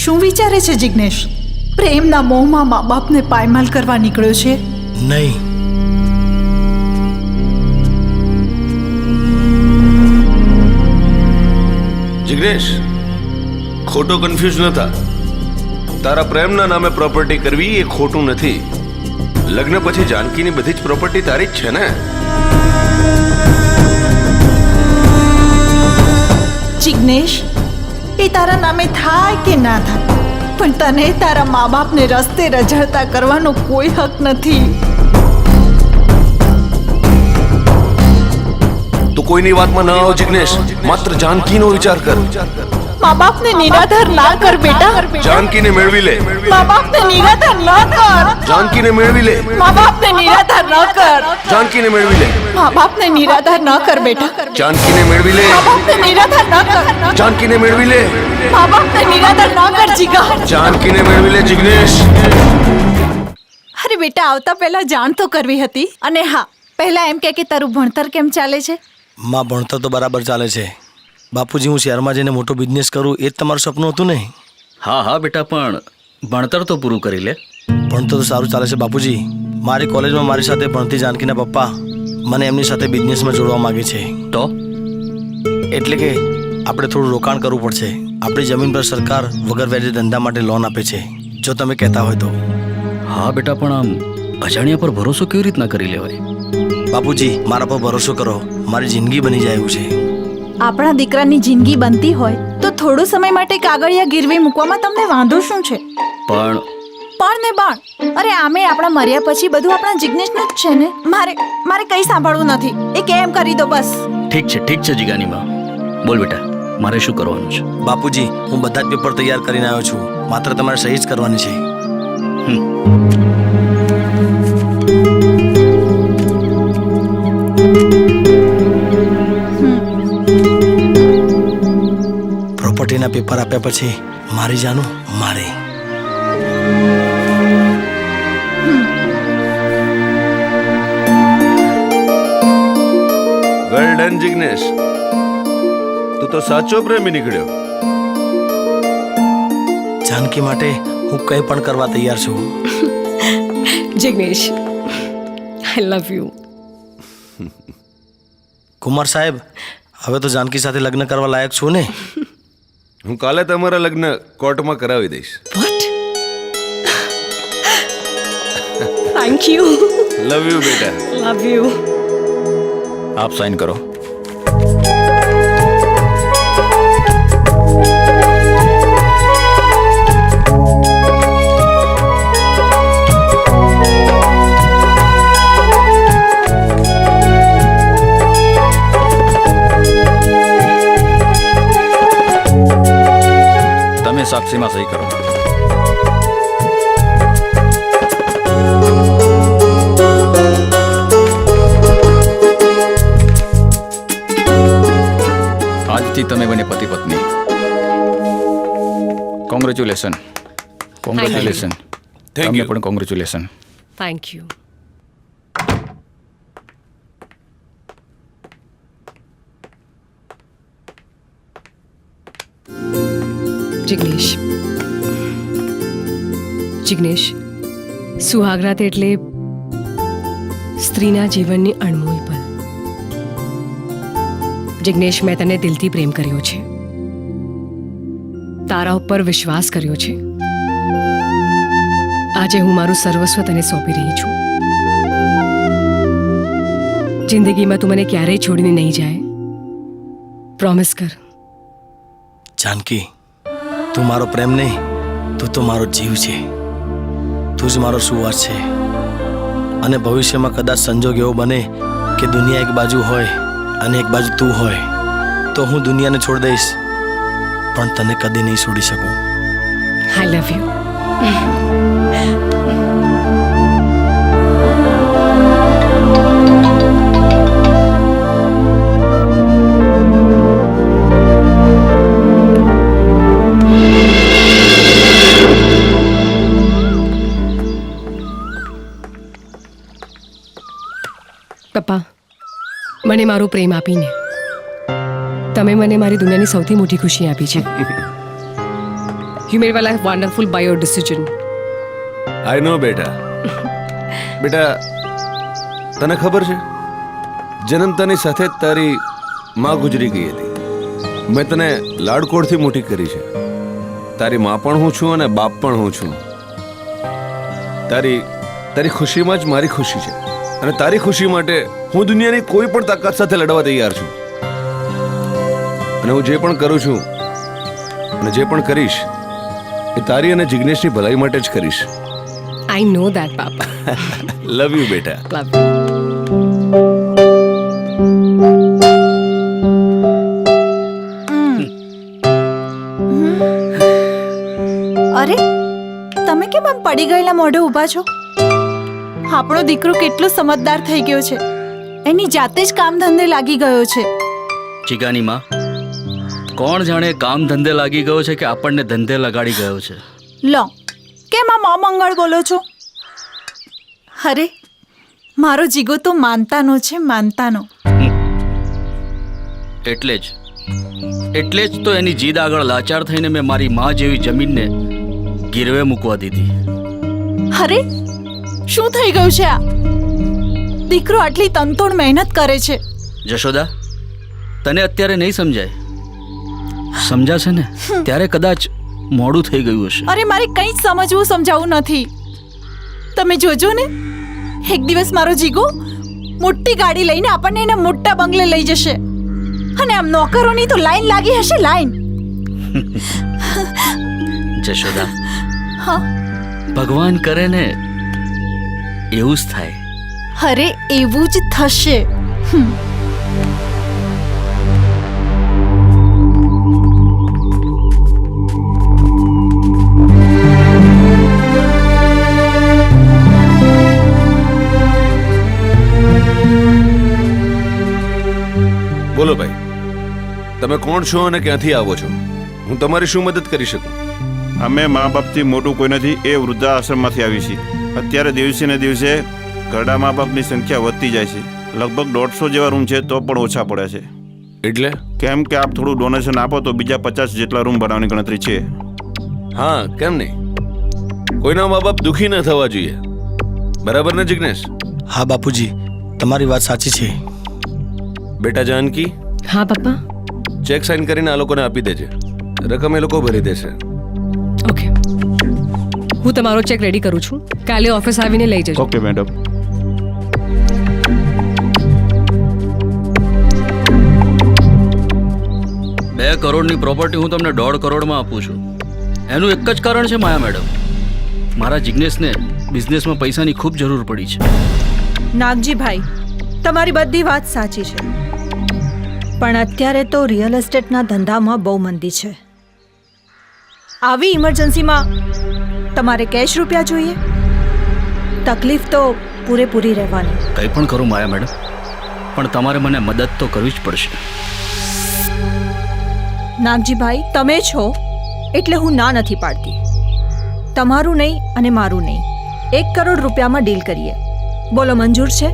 Speaker 2: શું વિચારે છે જિગ્નેશ? પ્રેમના મોહમાં મા બાપને પાયમાલ કરવા નીકળ્યો છે?
Speaker 1: નહીં,
Speaker 11: જિગ્નેશ, ખોટો કન્ફ્યુઝ ન થા. તારા પ્રેમના નામે પ્રોપર્ટી કરવી એ ખોટું નથી. લગ્ન પછી જાનકીની બધી જ પ્રોપર્ટી તારી જ છે ને.
Speaker 2: જિગ્નેશ, એ તારા નામે થાય કે ના થાય, પણ તને તારા મા બાપને રસ્તે રઝળતા કરવાનો કોઈ હક નથી.
Speaker 11: તું કોઈની વાતમાં ન આવ જિગ્નેશ. માત્ર જાનકીનો વિચાર કર.
Speaker 2: મા બાપને નિરાધાર ના કર બેટા.
Speaker 11: જાનકીને મેળવી લે.
Speaker 2: મા બાપને નિરાધાર ના કર.
Speaker 11: જાનકીને મેળવી લે.
Speaker 2: મા બાપને નિરાધાર ન કર.
Speaker 11: જાનકીને મેળવી લે.
Speaker 2: મા બાપને નિરાધાર ન કર બેટા.
Speaker 11: જાનકીને મેળવી લે.
Speaker 2: મા બાપને નિરાધાર ન કર.
Speaker 11: જાનકીને મેળવી લે.
Speaker 2: મા બાપને નિરાધાર ન કર જીગા.
Speaker 11: જાનકીને મેળવી લે જિગ્નેશ.
Speaker 2: અરે બેટા, આવતા પહેલા જાણ તો કરવી હતી. અને હા, પહેલા એમ કે તારું ભણતર કેમ ચાલે છે?
Speaker 1: માં ભણતર તો બરાબર ચાલે છે. બાપુજી, હું શહેરમાં જઈને મોટો બિઝનેસ કરું એ જ તમારું સપનું હતું ને?
Speaker 4: હા હા બેટા, પણ ભણતર તો પૂરું કરી લે.
Speaker 1: ભણતર તો સારું ચાલે છે બાપુજી. મારી કોલેજમાં મારી સાથે ભણતી જાનકીના પપ્પા મને એમની સાથે બિઝનેસમાં જોડવા માંગે છે.
Speaker 4: તો
Speaker 1: એટલે કે આપણે થોડું રોકાણ કરવું પડશે. આપણી જમીન પર સરકાર વગર વ્યાજે ધંધા માટે લોન આપે છે, જો તમે કહેતા હોય તો.
Speaker 4: હા બેટા, પણ આમ અજાણ્યા પર ભરોસો કેવી રીતના કરી લેવાય?
Speaker 1: બાપુજી, મારા પર ભરોસો કરો. મારી જિંદગી બની જાય એવું છે.
Speaker 2: આપણા દીકરાની જિંદગી બનતી હોય તો થોડો સમય માટે કાગળિયા ગીરવે મૂકવામાં તમને વાંધો શું છે?
Speaker 4: પણ
Speaker 2: ને બાણ, અરે આમે આપણા મર્યા પછી બધું આપણા જિગ્નેશનું જ છે ને. મારે કંઈ સાંભળવું નથી. એ કેમ કરી દો બસ.
Speaker 4: ઠીક છે જીગાની માં. બોલ બેટા, મારે શું કરવાનું છે?
Speaker 1: બાપુજી, હું બધા જ પેપર તૈયાર કરીને આવ્યો છું. માત્ર તમારે સહી જ કરવાની છે. પ્રોપર્ટીના પેપર આપ્યા પછી મારી જાનું મારે.
Speaker 11: Well done Jignesh. તું તો સાચો પ્રેમી નીકળ્યો.
Speaker 1: જાનકી માટે હું કંઈ પણ કરવા તૈયાર છું.
Speaker 10: જિગ્નેશ, આઈ લવ યુ.
Speaker 1: કુમાર સાહેબ, હવે તો જાનકી સાથે લગ્ન કરવા લાયક છું ને?
Speaker 11: હું કાલે તમારા લગ્ન કોર્ટમાં કરાવી દઈશ.
Speaker 10: What? Thank you.
Speaker 11: Love you બેટા.
Speaker 10: Love you.
Speaker 5: આપ સાઇન કરો. તમે સાક્ષીમાં સહી કરો. આજથી તમે બને પતિ પત્ની. કોંગ્રેચ્યુલેશન.
Speaker 11: Thank
Speaker 5: તમને
Speaker 11: you.
Speaker 5: પણ કોંગ્રેચ્યુલેશન.
Speaker 10: Thank you. જિગ્નેશ, સુહાગરાત એટલે સ્ત્રીના જીવનની અણમોલ પલ. જિગ્નેશ, મેં તને દિલથી પ્રેમ કર્યો છે, તારા ઉપર વિશ્વાસ કર્યો છે. આજે હું મારું સર્વસ્વ તને સોંપી રહી છું. જિંદગીમાં તું મને ક્યારેય છોડીને નહીં જાય. પ્રોમિસ કર.
Speaker 1: જાનકી, તું મારો પ્રેમ નહીં, તું તો મારો જીવ છે. તું જ મારો સુવાસ છે. અને ભવિષ્યમાં કદાચ સંજોગ એવો બને કે દુનિયા એક બાજુ હોય અને એક બાજુ તું હોય, તો હું દુનિયાને છોડી દઈશ, પણ તને કદી નહીં છોડી શકું.
Speaker 10: આઈ લવ યુ. પપ્પા, મને મારો પ્રેમ આપીને તમે મને મારી દુનિયાની સૌથી મોટી ખુશી આપી છે. You made my life wonderful by your decision.
Speaker 11: I know બેટા. બેટા, તને ખબર છે, જન્મતાની સાથે જ તારી માં ગુજરી ગઈ હતી. મેં તને લાડકોડથી મોટી કરી છે. તારી માં પણ હું છું અને બાપ પણ હું છું. તારી ખુશીમાં જ મારી ખુશી છે, અને તારી ખુશી માટે હું દુનિયાની કોઈ પણ તાકાત સાથે લડવા તૈયાર છું. અને હું જે પણ કરું છું અને જે પણ કરીશ એ તારી અને જિગ્નેશની ભલાઈ માટે જ કરીશ.
Speaker 10: આઈ know that papa.
Speaker 11: Love you બેટા.
Speaker 10: Love you.
Speaker 2: અરે, તમે કેમ આમ પડી ગયેલા મોઢે ઊભા છો? આપણો દીકરો કેટલો સમજદાર થઈ ગયો છે. એની જાતે જ કામ ધંધે લાગી ગયો છે.
Speaker 4: ચીગાની માં, કોણ જાણે કામ ધંધે લાગી ગયો છે કે આપણને ધંધે લગાડી ગયો છે.
Speaker 2: લો, કેમ આમ અમંગળ બોલો છો? અરે, મારો જીગો તો માનતાનો છે, માનતાનો.
Speaker 4: એટલે જ તો એની જીદ આગળ લાચાર થઈને મેં મારી માં જેવી જમીનને ગીરવે મૂકવા દીધી.
Speaker 2: અરે, શું થઈ ગયું છે આ? દીકરો આટલી તનતોડ મહેનત કરે છે.
Speaker 4: જશોદા, તને અત્યારે નહીં સમજાય. સમજાશે ને ત્યારે કદાચ મોડું થઈ ગયું હશે.
Speaker 2: અરે, મારે કંઈ જ સમજવું સમજાવવું નથી. તમે જોજો ને, એક દિવસ મારો જીગો મોટી ગાડી લઈને આપણને એના મોટા બંગલે લઈ જશે. અને આમ નોકરોની તો લાઈન લાગી હશે, લાઈન.
Speaker 4: જશોદા,
Speaker 2: હા,
Speaker 4: ભગવાન કરે ને એવું જ થાય.
Speaker 2: અરે, એવું જ થશે.
Speaker 11: બોલો ભાઈ, તમે કોણ છો અને ક્યાંથી આવો છો? હું તમારી શું મદદ કરી શકું?
Speaker 7: અમે મા બાપથી મોટું કોઈ નથી, એ વૃદ્ધાશ્રમમાંથી આવી છીએ. અત્યારે દિવસે ને દિવસે ઘરડા મા બાપની સંખ્યા વધતી જાય છે. લગભગ 150 જેવા રૂમ છે તો પણ ઓછા પડ્યા છે.
Speaker 11: એટલે
Speaker 7: કેમ કે આપ થોડું ડોનેશન આપો તો બીજા 50 જેટલા રૂમ બનાવવાની ગણતરી છે.
Speaker 11: હા, કેમ નહીં? કોઈના મા બાપ દુઃખી ન થવા જોઈએ, બરાબર ને જિગ્નેશ?
Speaker 1: હા બાપુજી, તમારી વાત સાચી છે.
Speaker 11: બેટા જાનકી,
Speaker 10: હા પપ્પા.
Speaker 11: ચેક સાઇન કરીને આ લોકોને આપી દેજે. રકમ એ લોકો ભરી દેશે.
Speaker 10: ઓકે, હું તમારો ચેક રેડી કરું છું. કાલે ઓફિસ આવીને લઈ જજો.
Speaker 7: Okay madam.
Speaker 4: બે કરોડની પ્રોપર્ટી હું તમને 1.5 કરોડમાં આપું છું. એનું એક જ કારણ છે માયા મેડમ, મારા જિગ્નેશને બિઝનેસમાં પૈસાની ખૂબ જરૂર પડી છે.
Speaker 3: નાગજીભાઈ, તમારી બધી વાત સાચી છે, પણ અત્યારે તો રિયલ એસ્ટેટના ધંધામાં બહુ મંદી છે. આવી ઇમરજન્સીમાં તમારે કેશ રૂપિયા જોઈએ? તકલીફ તો પૂરેપૂરી રહેવાની.
Speaker 4: કંઈ પણ કરું માયા મેડમ, પણ તમારે મને મદદ તો કરવી જ પડશે.
Speaker 3: નાગજીભાઈ, તમે છો એટલે હું ના નથી પાડતી. તમારું નહીં અને મારું નહીં, 1 કરોડ રૂપિયામાં ડીલ કરીએ. બોલો, મંજૂર છે?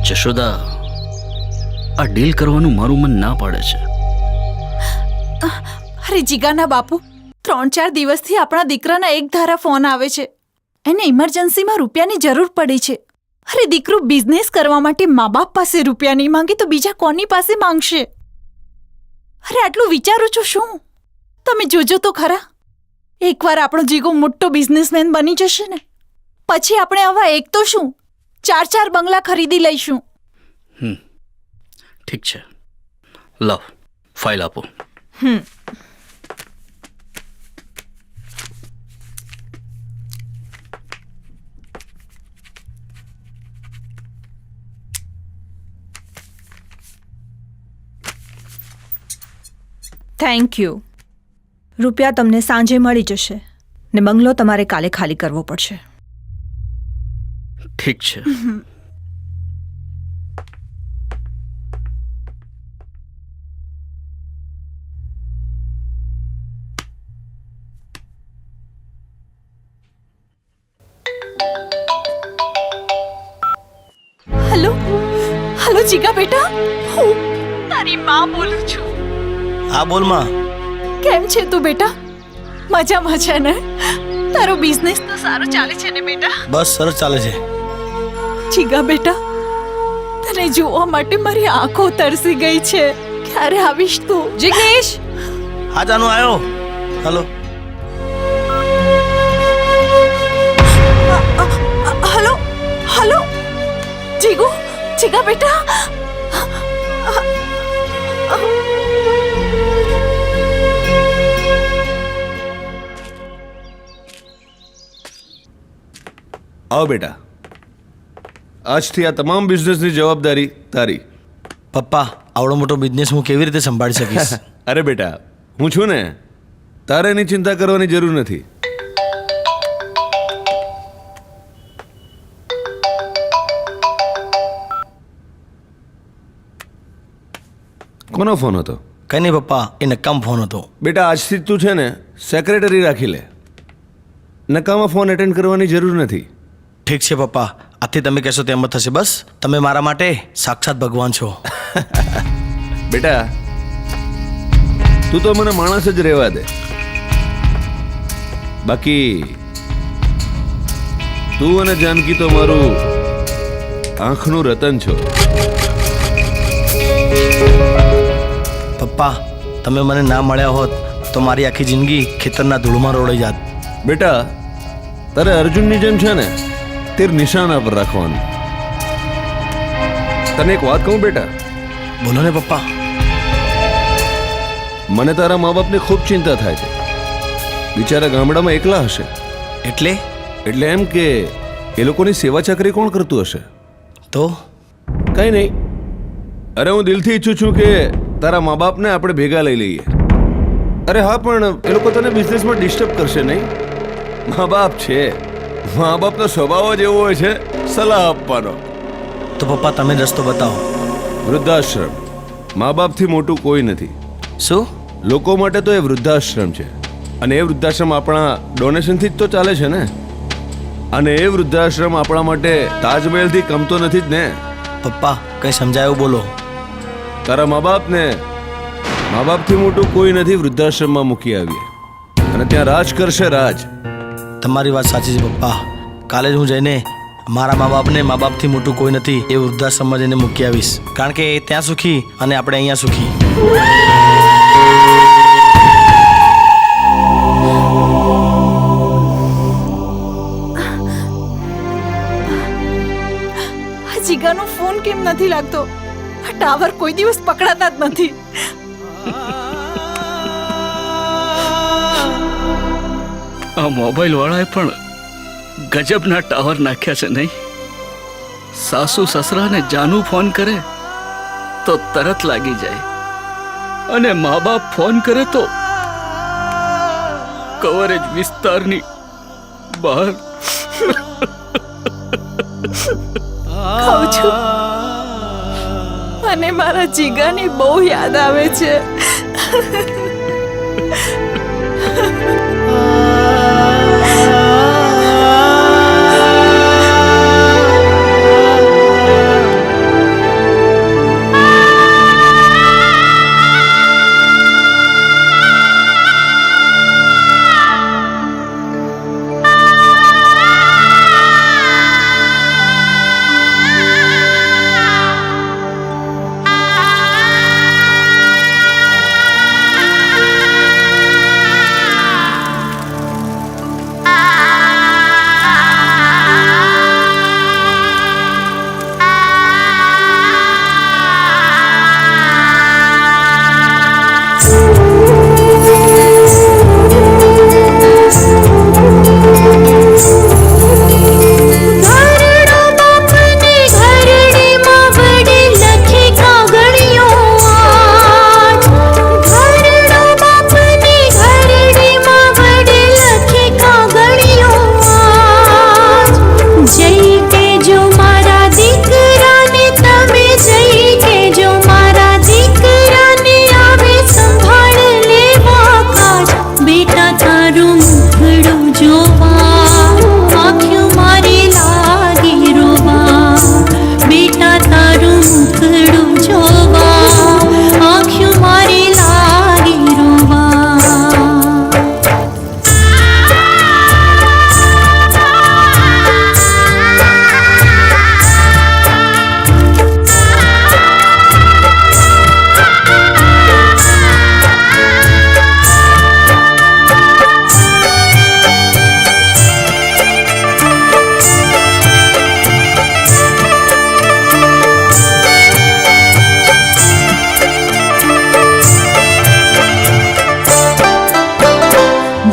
Speaker 4: જશોદા, આ ડીલ કરવાનું મારું મન ના પાડે છે.
Speaker 2: અરે જીગાના બાપુ, 3-4 દિવસથી આપણા દીકરાના એક ધારા ફોન આવે છે. એને ઇમરજન્સીમાં રૂપિયાની જરૂર પડી છે. અરે દીકરો બિઝનેસ કરવા માટે મા બાપ પાસે રૂપિયા નહીં માંગે તો બીજા કોની પાસે માંગશે? અરે આટલું વિચારું છું શું? તમે જોજો તો ખરા, એકવાર આપણો જીગો મોટો બિઝનેસમેન બની જશે ને પછી આપણે આવા એક તો શું 4 બંગલા ખરીદી લઈશું.
Speaker 4: ઠીક છે, લાવ ફાઇલ આપો.
Speaker 3: Thank you. રૂપિયા તમને સાંજે મળી જશે ને બંગલો તમારે કાલે ખાલી કરવો પડશે.
Speaker 4: ઠીક છે.
Speaker 2: હેલો હેલો જીગા બેટા, હું તારી માં બોલું છું.
Speaker 1: હા બોલ માં.
Speaker 2: કેમ છે તું બેટા? મજામાં છે ને? તારો બિઝનેસ તો સારો ચાલે છે ને બેટા?
Speaker 1: બસ સરસ ચાલે છે.
Speaker 2: જીગા બેટા, તને જોવા માટે મારી આંખો તરસી ગઈ છે. ક્યારે આવીશ તું?
Speaker 3: જિગ્નેશ,
Speaker 1: હા જાનુ આવ્યો. હલો.
Speaker 2: હલો હલો જીગુ, જીગા બેટા.
Speaker 11: આવો બેટા, આજથી આ તમામ બિઝનેસની જવાબદારી તારી.
Speaker 1: પપ્પા, આવડો મોટો બિઝનેસ હું કેવી રીતે સંભાળી શકીશ?
Speaker 11: અરે બેટા, હું છું ને, તારે એની ચિંતા કરવાની જરૂર નથી. કોનો ફોન હતો?
Speaker 1: કઈ નહીં પપ્પા, એ નકામ ફોન હતો.
Speaker 11: બેટા, આજથી તું છે ને સેક્રેટરી રાખી લે. નકામા ફોન એટેન્ડ કરવાની જરૂર નથી.
Speaker 1: ઠીક છે પપ્પા, આથી તમે કહેશો તેમ જ થશે. બસ તમે મારા માટે સાક્ષાત ભગવાન છો.
Speaker 11: બેટા, તું તો મને માણસ જ રહેવા દે, બાકી તું અને જાનકી તો મારું આંખનું રતન છો.
Speaker 1: પપ્પા, તમે મને ના મળ્યા હોત તો મારી આખી જિંદગી ખેતરના ધૂળમાં રોડાઈ જાત.
Speaker 11: બેટા, તારે અર્જુનની જેમ છે ને તીર નિશાના પર રાખવાનું. તને એક વાત કહું બેટા?
Speaker 1: બોલો ને પપ્પા.
Speaker 11: મને તારા મા બાપની ખૂબ ચિંતા થાય છે. બિચારા ગામડામાં એકલા હશે. એટલે એમ કે એ લોકોની સેવા ચાકરી કોણ કરતું હશે?
Speaker 1: તો
Speaker 11: કઈ નહીં. અરે હું દિલથી ઈચ્છું છું કે તારા મા બાપને આપણે ભેગા લઈ લઈએ. અરે હા, પણ એ લોકો તને બિઝનેસમાં ડિસ્ટર્બ કરશે નહીં? મા બાપ છે, મા બાપનો સ્વભાવ જ એવો હોય છે, સલાહ આપવાનો.
Speaker 1: તો પપ્પા તમે જ રસ્તો બતાવો.
Speaker 11: વૃદ્ધાશ્રમ. મા બાપથી મોટું કોઈ નથી.
Speaker 1: શું?
Speaker 11: લોકો માટે તો એ વૃદ્ધાશ્રમ છે, અને એ વૃદ્ધાશ્રમ આપણા ડોનેશનથી જ તો ચાલે છે ને. અને એ વૃદ્ધાશ્રમ આપણા માટે તાજમહેલથી કમ તો નથી જ ને.
Speaker 1: પપ્પા, કંઈ સમજાયું બોલો.
Speaker 11: તારા મા બાપથી મોટું કોઈ નથી વૃદ્ધાશ્રમમાં મૂકી આવીએ, અને ત્યાં રાજ કરશે રાજ.
Speaker 1: તમારી વાત સાચી છે પપ્પા. કાલે જ હું જઈને મારા મા બાપને મા બાપથી મોટું કોઈ નથી એ વૃદ્ધાશ્રમમાં જઈને મૂકી આવીશ, કારણ કે એ ત્યાં સુખી અને આપણે અહીંયા સુખી.
Speaker 2: આ જીગાનો ફોન કેમ નથી લાગતો? આ ટાવર કોઈ દિવસ પકડાતા જ નથી.
Speaker 4: આ મોબાઈલ વાળાએ પણ ગજબના ટાવર નાખ્યા છે નહીં? સાસુ સસરાને જાનુ ફોન કરે તો તરત લાગી જાય, અને મા બાપ ફોન કરે તો કવરેજ વિસ્તારની બહાર.
Speaker 2: કહું છું, મને મારા જીગાની બહુ યાદ આવે છે.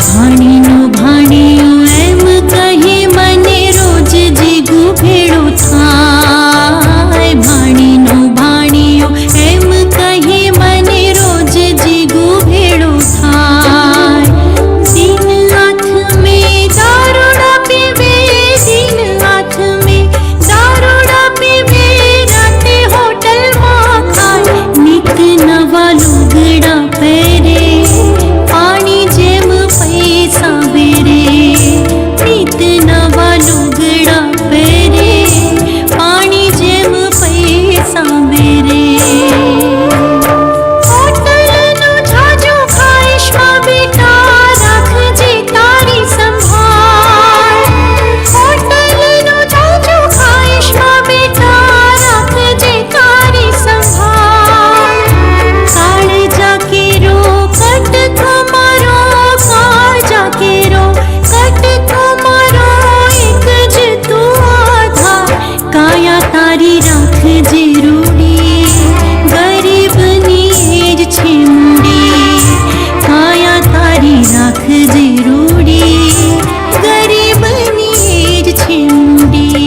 Speaker 12: ભાણીનું ભાણિયું એમ કહી મને રોજ જીગું ભેળું થાય. ભાણીનું ભાણિયું એમ કહી મને રોજ જીગું ભેળું થાય. દિન હાથ મેં દારૂડા પીવે, દિન હાથ મેં દારૂડા પીવે, રાતે હોટલમાં ખાય. નિત નવા લુગડા પહેરે, પાણી જેમ પૈસા બેરે. નિત નવા લુગડા પહેરે, પાણી જેમ પૈસા બેરે. હોટલનું જાજુ ખાઈશમાં બેટા, રાખજે તારી સંભાળ. હોટલનું જાજુ ખાઈશમાં બેટા, રાખજે તારી સંભાળ. કાળજા કેરો કટકો મારો, કાળજા કેરો કટકો મારો, એક જ તું આધાર. કાયા તારી રાખજે રૂડી, ગરીબની એ જ છે મૂડી. કાયા તારી રાખજે રૂડી, ગરીબની એ જ છે મૂડી.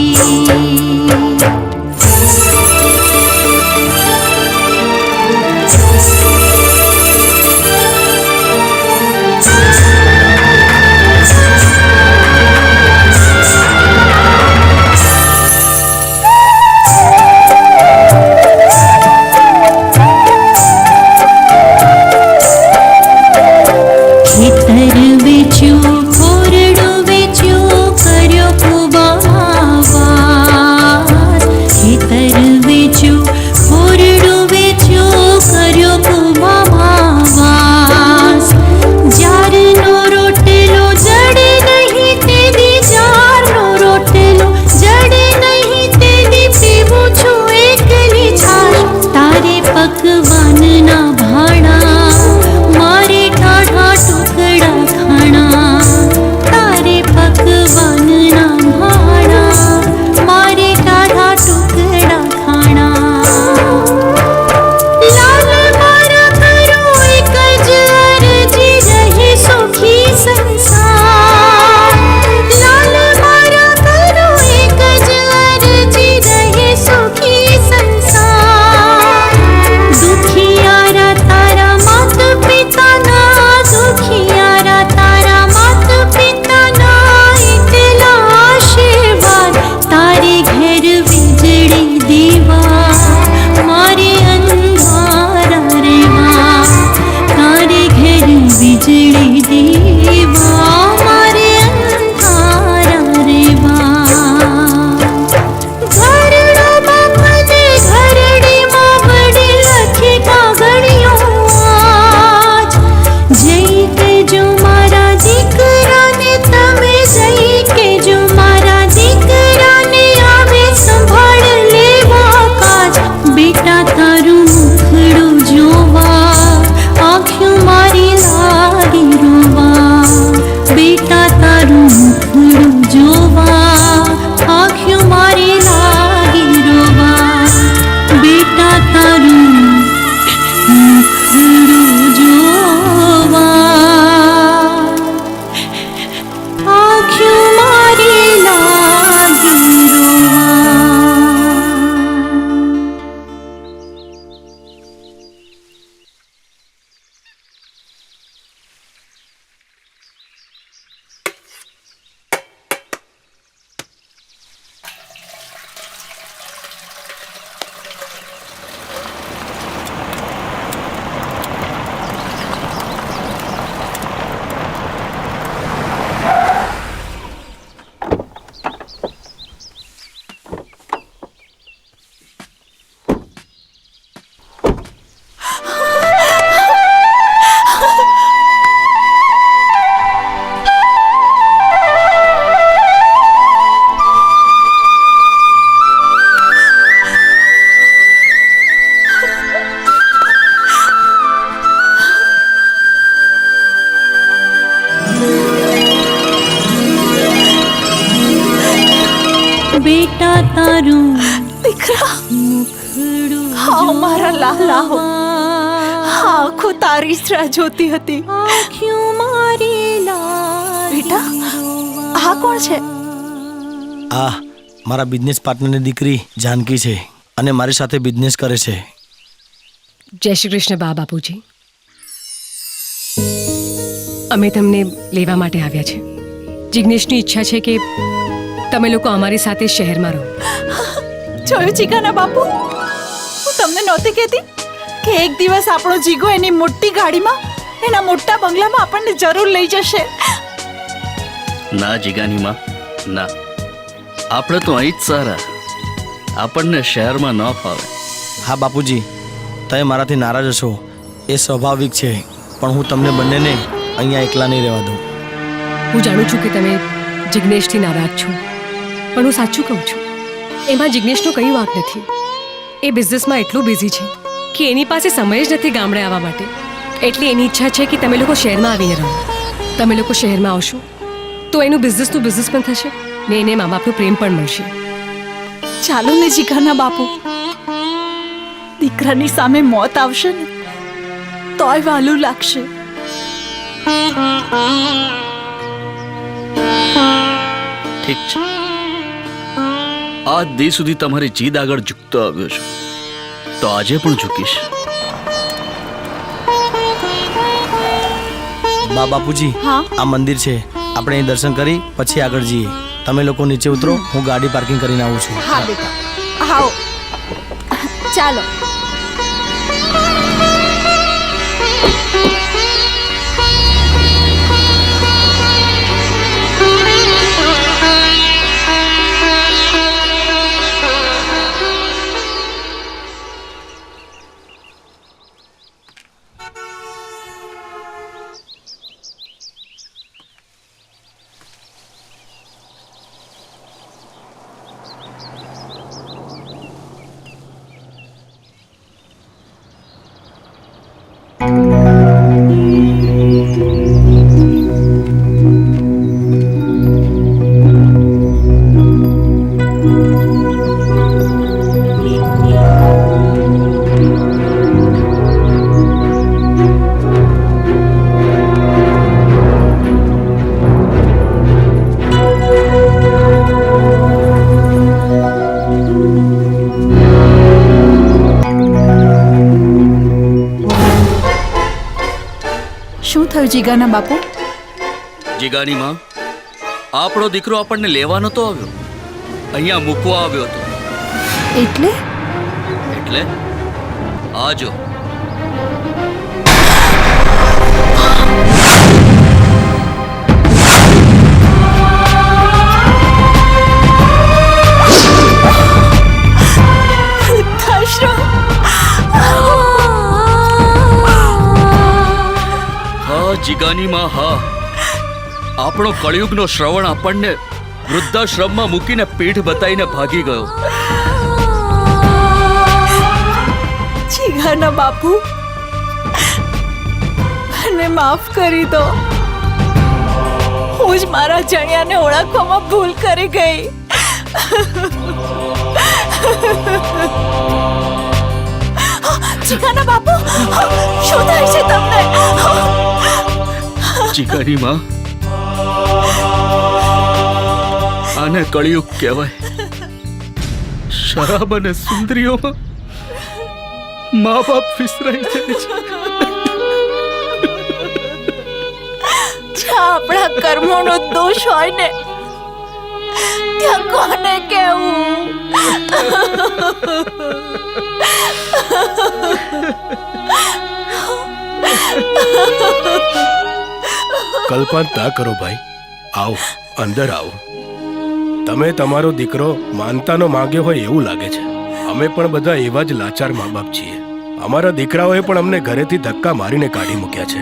Speaker 12: ખેતર વેચ્યું, ખોરડું વેચ્યું, કર્યો કુવામાં વાસ. ખેતર વેચ્યું, ખોરડું વેચ્યું, કર્યો કુવામાં વાસ. જારનો રોટલો જડે નહીં તેદી, જારનો રોટલો જડે નહીં તેદી, પીવું છું એકલી છાશ. તારે પકવાનના ભાણા, મારે ટાઢા ટુકડા ખાણા. તારે પકવાનના ભાણા, મારે ટાઢા ટુકડા ખાણા. લાલ મારા કરો એક જ અરજી, રહે સુખી સંસાર. લાલ મારા કરો એક જ અરજી, રહે સુખી સંસાર. દુખિયારા તારા માત પિતાના, દુખિયારા તારા માત પિતાના, એટલા આશીર્વાદ. તારે ઘેર વીજળી દીવા, મારે અંધારા રેવા. તારે ઘેર વીજળી દીવા, મારે અંધારા રેવા. ઘરડામાં મને ઘરડીમાં વડે લખે કાગળિયો આજ. જઈ કેજો મારા દીકરાને તમે, જઈ કેજો મારા દીકરાને, આવે સંભાળ લેવા કાજ. બેટા તારું મુખડું જોવા, આંખ્યું મારી લાગી રોવા. બેટા તારું મુખડું જોવા, આંખ્યું મારી લાગી રોવા. બેટા તારું મુખડું જોવા, આંખ્યું મારી લાગી રોવા. બેટા તારું
Speaker 2: દીકરા,
Speaker 12: મુખડું
Speaker 2: હા મારા લાલા હો, આંખો તારી જ રાહ જોતી હતી.
Speaker 12: આંખ્યું મારી લા
Speaker 2: કોણ છે?
Speaker 1: આ મારા બિઝનેસ પાર્ટનરની દીકરી જાનકી છે અને મારી સાથે બિઝનેસ કરે છે.
Speaker 10: જય શ્રી કૃષ્ણ બાપુજી. અમે તમને લેવા માટે આવ્યા છે. જિગ્નેશની ઈચ્છા છે કે તમે લોકો અમારી સાથે શહેરમાં રહો.
Speaker 2: જોયું જીગાના બાપુ, હું તમને નહોતી કહેતી કે એક દિવસ આપણો જીગો એની મોટી ગાડીમાં એના મોટા બંગલામાં આપણને જરૂર લઈ જશે.
Speaker 4: ના જીગાની માં, ના. આપણે તો અહીં જ સારા. આપણને શહેરમાં ન ફાવે.
Speaker 1: હા બાપુજી, તમે મારાથી નારાજ હશો એ સ્વાભાવિક છે, પણ હું તમને બંનેને અહીંયા એકલા નહીં રહેવા દઉં.
Speaker 10: હું જાણું છું કે તમે જિગ્નેશથી નારાજ છો, પણ હું સાચું કહું છું, એમાં જિગ્નેશનો કંઈ વાંક નથી. એ બિઝનેસમાં એટલું બિઝી છે કે એની પાસે સમય જ નથી ગામડે આવવા માટે. એટલે એની ઈચ્છા છે કે તમે લોકો શહેરમાં આવીને રહો. તમે લોકો શહેરમાં આવશો તો એનું બિઝનેસનું બિઝનેસ પણ થશે ને એને મા બાપનો પ્રેમ પણ મળશે.
Speaker 2: ચાલો ને જીગાના બાપુ, દીકરાની સામે મોત આવશે ને તોય વાલું લાગશે.
Speaker 4: ઠીક છે. આજ દી સુધી તમારી જીદ આગળ ઝૂકતો આવ્યો છું, તો આજે પણ ઝૂકીશ.
Speaker 1: બાપુજી,
Speaker 2: હા?
Speaker 1: આ મંદિર છે, આપણે અહીં દર્શન કરી પછી આગળ જઈએ. તમે લોકો નીચે ઉતરો, હું ગાડી પાર્કિંગ કરીને આવું છું.
Speaker 2: હા બેટા, આવો ચાલો. શું થયું જીગાના બાપુ?
Speaker 4: જીગાની માં, આપણો દીકરો આપણને લેવા નતો આવ્યો, અહીંયા મૂકવા આવ્યો હતો.
Speaker 2: એટલે
Speaker 4: એટલે આજો. જીગાની માં, હા, આપણો કળિયુગનો શ્રવણ આપણને વૃદ્ધાશ્રમમાં મૂકીને પીઠ બતાવીને ભાગી ગયો.
Speaker 2: જીગાના બાપુ, મને માફ કરી દો. હું જ મારા જણિયાને ઓળખવામાં ભૂલ કરી ગઈ. જીગાના બાપુ, શું થાય છે તમને?
Speaker 4: જીગાની માં, આને કળિયુગ કહેવાય. શરાબ અને સુંદરીઓમાં મા બાપ વિસરાઈ જાય છે.
Speaker 2: જ્યાં આપણા કર્મોનો દોષ હોય ને ત્યાં કોને કેવું?
Speaker 6: કલ્પના ના કરો ભાઈ, આવો અંદર આવો. તમે તમારો દીકરો માનતાનો માંગ્યો હોય એવું લાગે છે. અમે પણ બધા એવા જ લાચાર મા બાપ છીએ. અમારા દીકરાઓએ પણ અમને ઘરેથી ધક્કા મારીને કાઢી મૂક્યા છે.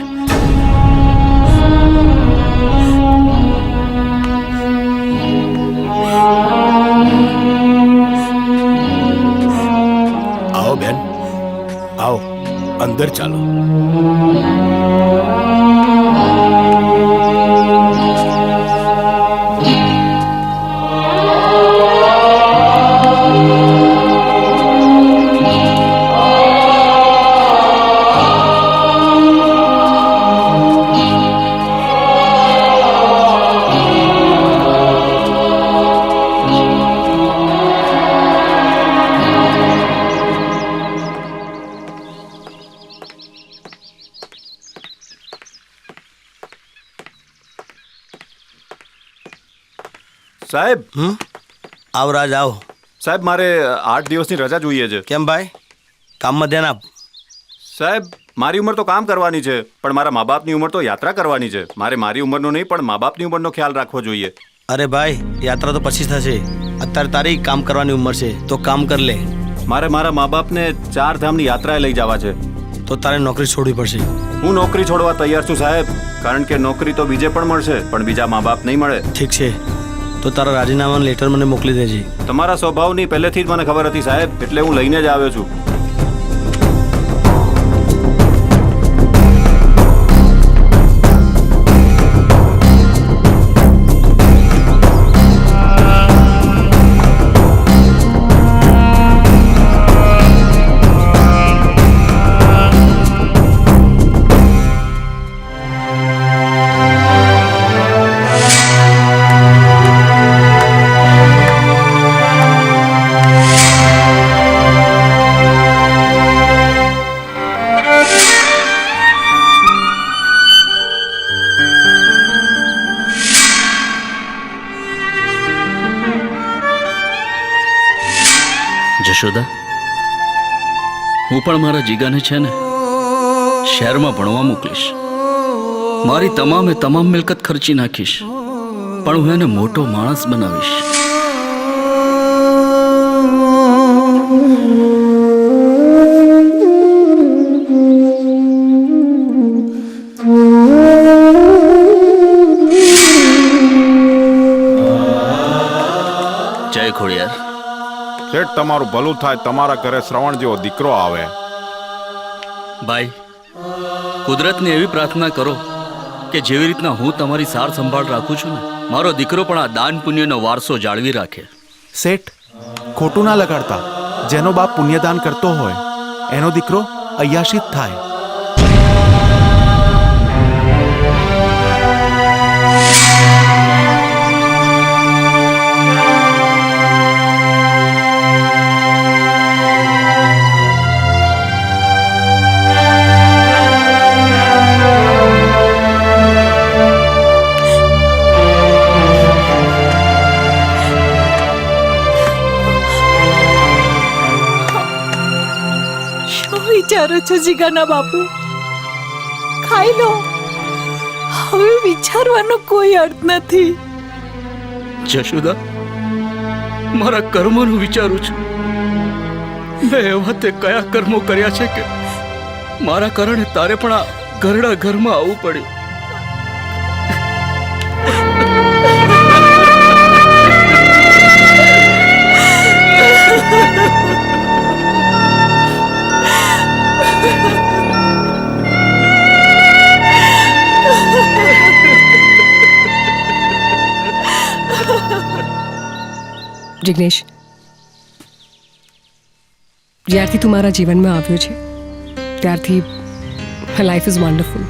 Speaker 6: આવો બેન, આવો અંદર ચાલો.
Speaker 7: સાહેબ
Speaker 1: આવ રાજ આવ.
Speaker 7: સાહેબ મારે 8 દિવસની રજા જોઈએ છે.
Speaker 1: કેમ ભાઈ, કામમાં ધ્યાન આપ.
Speaker 7: સાહેબ મારી ઉંમર તો કામ કરવાની છે, પણ મારા મા બાપની ઉંમર તો યાત્રા કરવાની છે. મારે મારી ઉંમરનો નહીં પણ મા બાપની ઉંમરનો ખ્યાલ રાખવો જોઈએ.
Speaker 1: અરે ભાઈ, યાત્રા તો પછી થશે. અત્યારે તારી કામ કરવાની ઉંમર છે તો કામ કર લે.
Speaker 7: મારે મારા મા બાપને 4 ધામની યાત્રાએ લઈ જવા છે.
Speaker 1: તો તારે નોકરી છોડવી પડશે.
Speaker 7: હું નોકરી છોડવા તૈયાર છું સાહેબ, કારણ કે નોકરી તો બીજે પણ મળશે પણ બીજા મા બાપ નહીં મળે.
Speaker 1: ઠીક છે, તો તારા રાજીનામાનું લેટર મને મોકલી દેજે.
Speaker 7: તમારા સ્વભાવની પહેલેથી જ મને ખબર હતી સાહેબ, એટલે હું લઈને જ આવ્યો છું.
Speaker 4: જશોદા, હું પણ મારા જીગાને છે ને શહેરમાં ભણવા મોકલીશ. મારી તમામ મિલકત ખર્ચી નાખીશ, પણ હું એને મોટો માણસ બનાવીશ. જય ખોડિયાર.
Speaker 11: શેઠ તમારું ભલું થાય, તમારા ઘરે શ્રવણ જેવો દીકરો આવે.
Speaker 4: ભાઈ, કુદરતને એવી પ્રાર્થના કરો કે જેવી રીતના હું તમારી સાર સંભાળ રાખું છું ને, મારો દીકરો પણ આ દાન પુણ્યનો વારસો જાળવી રાખે.
Speaker 13: શેઠ, ખોટું ના લગાડતા. જેનો બાપ પુણ્યદાન કરતો હોય એનો દીકરો અયાશિત થાય.
Speaker 3: વિચારો છો જીગાના બાપુ? ખાઈ લો, હવે વિચારવાનો કોઈ અર્થ નથી.
Speaker 4: જશોદા, મારા કર્મોનું વિચારું છું. મેં એવા તે કયા કર્મો કર્યા છે કે મારા કારણે તારે પણ આ ઘરડા ઘરમાં આવવું પડ્યું.
Speaker 10: જિગ્નેશ, જ્યારથી તું મારા જીવનમાં આવ્યો છે ત્યારથી લાઈફ ઇઝ વન્ડરફુલ.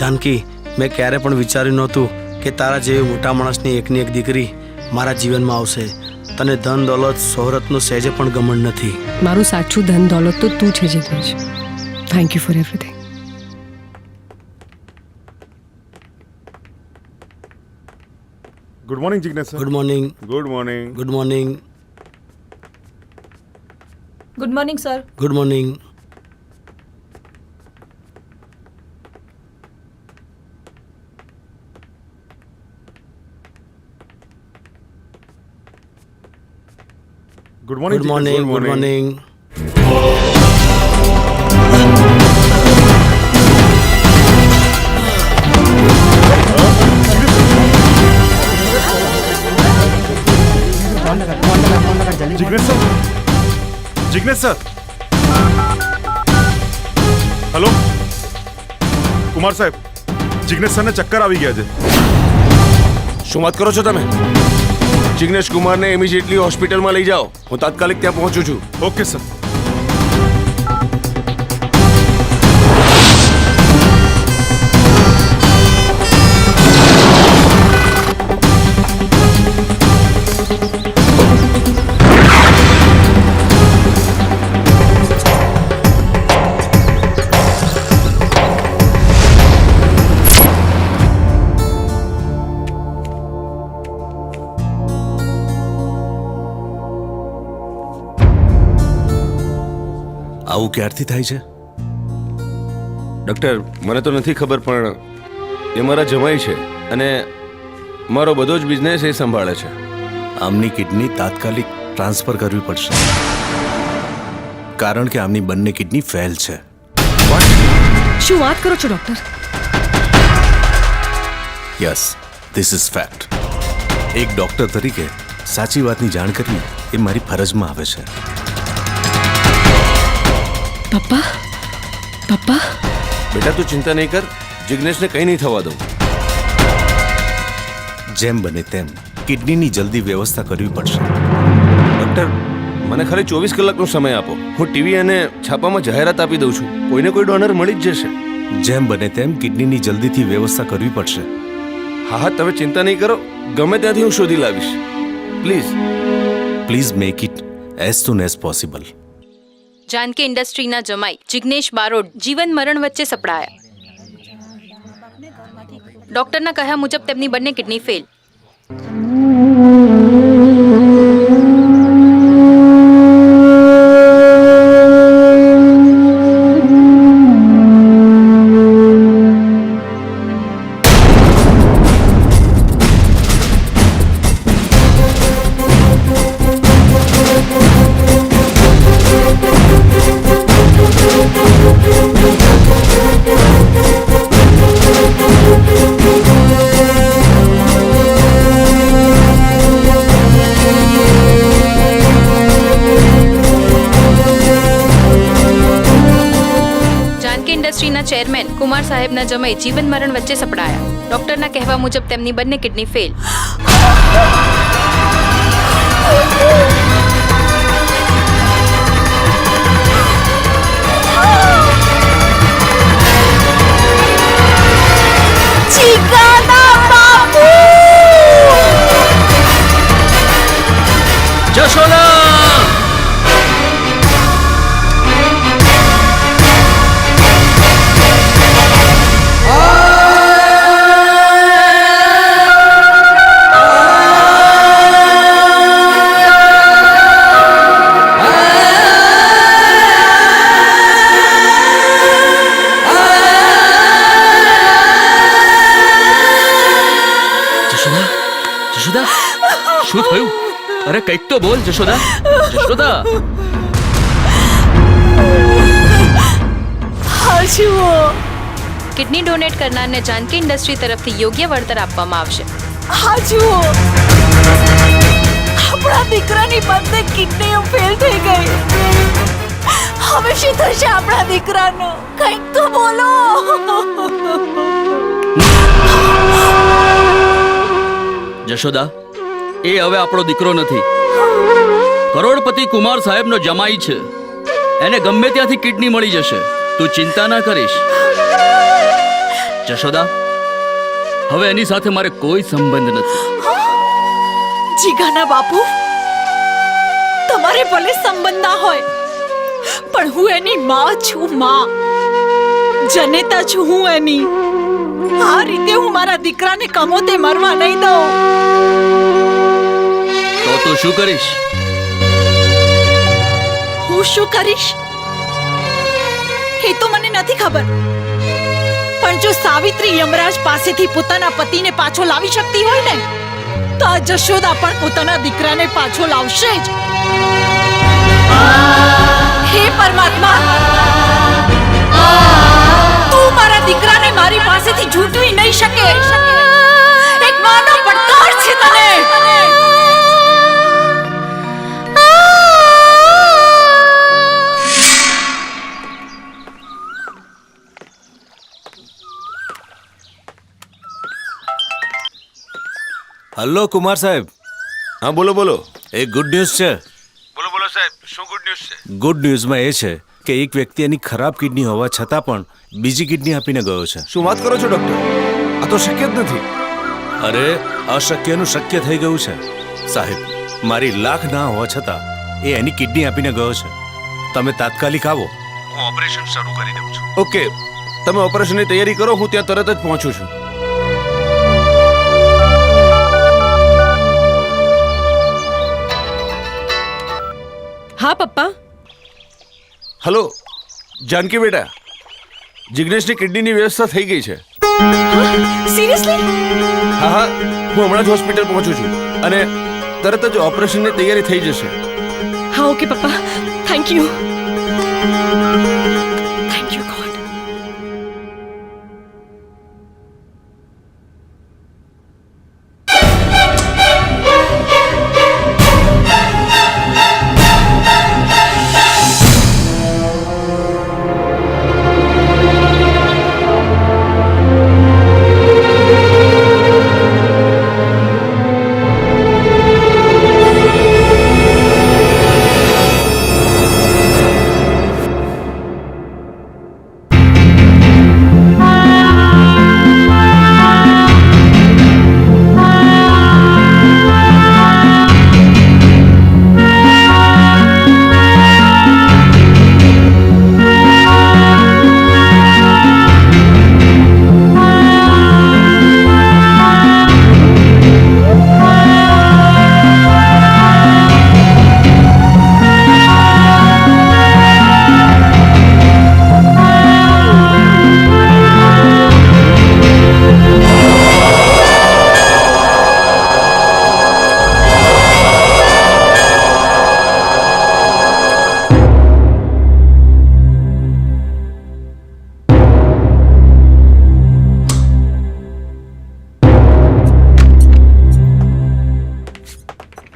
Speaker 1: જાનકી, મેં ક્યારે પણ વિચાર્યું નહોતું કે તારા જેવી મોટા માણસની એકની એક દીકરી મારા જીવનમાં આવશે. તને ધન દોલત શોહરતનું સહેજે પણ ગમન નથી.
Speaker 10: મારું સાચું ધન દોલત તો તું છે Jignesh. Thank you for everything.
Speaker 11: Good morning Jignesh sir.
Speaker 1: Good morning.
Speaker 11: Good morning.
Speaker 1: Good morning.
Speaker 3: Good morning sir.
Speaker 1: Good morning.
Speaker 11: Good morning.
Speaker 1: Good morning. Good morning.
Speaker 11: Jignesh sir. Jignesh sir. Hello Kumar સાહેબ, જિગ્નેશ સરને ચક્કર આવી ગયા છે.
Speaker 13: શું વાત કરો છો તમે? જિગ્નેશ કુમારને ઇમિડિયેટલી હોસ્પિટલમાં લઈ જાઓ. હું તાત્કાલિક ત્યાં પહોંચું છું.
Speaker 11: Okay sir. આવું ક્યારથી થાય છે?
Speaker 13: ડૉક્ટર મને તો નથી ખબર, પણ એ મારા જમાઈ છે અને મારો બધો જ બિઝનેસ એ સંભાળે છે.
Speaker 11: આમની કિડની તાત્કાલિક ટ્રાન્સફર કરવી પડશે, કારણ કે આમની બંને કિડની ફેલ છે.
Speaker 10: શું વાત કરો છો doctor?
Speaker 11: Yes, this is fact. એક ડોક્ટર તરીકે સાચી વાતની જાણ કરવી એ મારી ફરજમાં આવે છે.
Speaker 10: પપ્પા પપ્પા
Speaker 13: બેટા તું ચિંતા નહીં કર, જિગ્નેશને કંઈ નહીં થવા દઉં.
Speaker 11: જેમ બને તેમ કિડનીની જલ્દી વ્યવસ્થા કરવી પડશે.
Speaker 13: ડૉક્ટર મને ખાલી 24 કલાકનો સમય આપો. હું ટીવી અને છાપામાં જાહેરાત આપી દઉં છું. કોઈને કોઈ ડોનર મળી જ જશે.
Speaker 11: જેમ બને તેમ કિડનીની જલ્દીથી વ્યવસ્થા કરવી પડશે.
Speaker 13: હા હા, તમે ચિંતા નહીં કરો, ગમે ત્યાંથી હું શોધી લાવીશ. Please
Speaker 11: please make it as soon as possible.
Speaker 8: Janaki ઇન્ડસ્ટ્રીના જમાઈ જિગ્નેશ બારોટ જીવન મરણ વચ્ચે સપડાયા. ડોક્ટરના કહ્યા મુજબ તેમની બંને કિડની ફેલ. ઇન્ડસ્ટ્રીના ચેરમેન કુમાર સાહેબના જમાઈ જીવન મરણ વચ્ચે સપડાયા. ડોક્ટરના કહેવા મુજબ તેમની બંને કિડની ફેલ.
Speaker 4: જશોદા! જશોદા, શું થયું? અરે કંઈક તો બોલ જશોદા. જશોદા!
Speaker 8: કિડની ડોનેટ કરનારને જાનકી ઇન્ડસ્ટ્રી તરફથી યોગ્ય વળતર આપવામાં આવશે.
Speaker 2: હા જુઓ, આપણા દીકરાની બંને કિડનીઓ ફેલ થઈ ગઈ. હવે શું થશે આપણા દીકરાનું? કંઈક તો બોલો.
Speaker 4: જશોદા, એ હવે આપણો દીકરો નથી. કરોડપતિ કુમાર સાહેબનો જમાઈ છે. એને ગમે ત્યાંથી કિડની મળી જશે. તું ચિંતા ના કરીશ. જશોદા, હવે એની સાથે મારે કોઈ સંબંધ નથી.
Speaker 2: જીગાના બાપુ, તમારે ભલે સંબંધ ના હોય, પણ હું એની માં છું. માં જનેતા છું હું એની. આ રીતે હું મારા દીકરાને કમોતે મરવા નહીં દઉં.
Speaker 4: તો તું શું કરીશ?
Speaker 2: હું શું કરીશ એ તો મને નથી ખબર, પણ જો સાવિત્રી યમરાજ પાસેથી પોતાના પતિને પાછો લાવી શકતી હોય ને, તો આ જશોદા પણ પોતાના દીકરાને પાછો લાવશે જ. હે પરમાત્મા, તું મારા દીકરાને મારી પાસેથી ઝૂંટવી નહીં શકે. એક માનો પડકાર છે તને.
Speaker 11: હલો કુમાર સાહેબ.
Speaker 13: હા બોલો બોલો.
Speaker 11: એક ગુડ ન્યૂઝ છે.
Speaker 13: બોલો બોલો સાહેબ, શું ગુડ ન્યૂઝ છે?
Speaker 11: ગુડ ન્યૂઝમાં એ છે કે એક વ્યક્તિ એની ખરાબ કિડની હોવા છતાં પણ બીજી કિડની આપીને ગયો છે.
Speaker 13: શું વાત કરો છો ડૉક્ટર? આ તો શક્ય જ નથી.
Speaker 11: અરે અશક્યનું શક્ય થઈ ગયું છે સાહેબ. મારી લાખ ના હોવા છતાં એ એની કિડની આપીને ગયો છે. તમે તાત્કાલિક આવો, હું ઓપરેશન શરૂ કરી દઉં છું.
Speaker 13: ઓકે, તમે ઓપરેશનની તૈયારી કરો, હું ત્યાં તરત જ પહોંચું છું.
Speaker 10: હા પપ્પા,
Speaker 11: હલો જાનકી બેટા, જિગ્નેશની કિડનીની વ્યવસ્થા થઈ ગઈ છે.
Speaker 10: સિરિયસલી?
Speaker 11: હા હા, હું હમણાં જ હોસ્પિટલ પહોંચું છું અને તરત જ ઓપરેશનની તૈયારી થઈ જશે.
Speaker 10: હા ઓકે પપ્પા, thank you. Thank you God.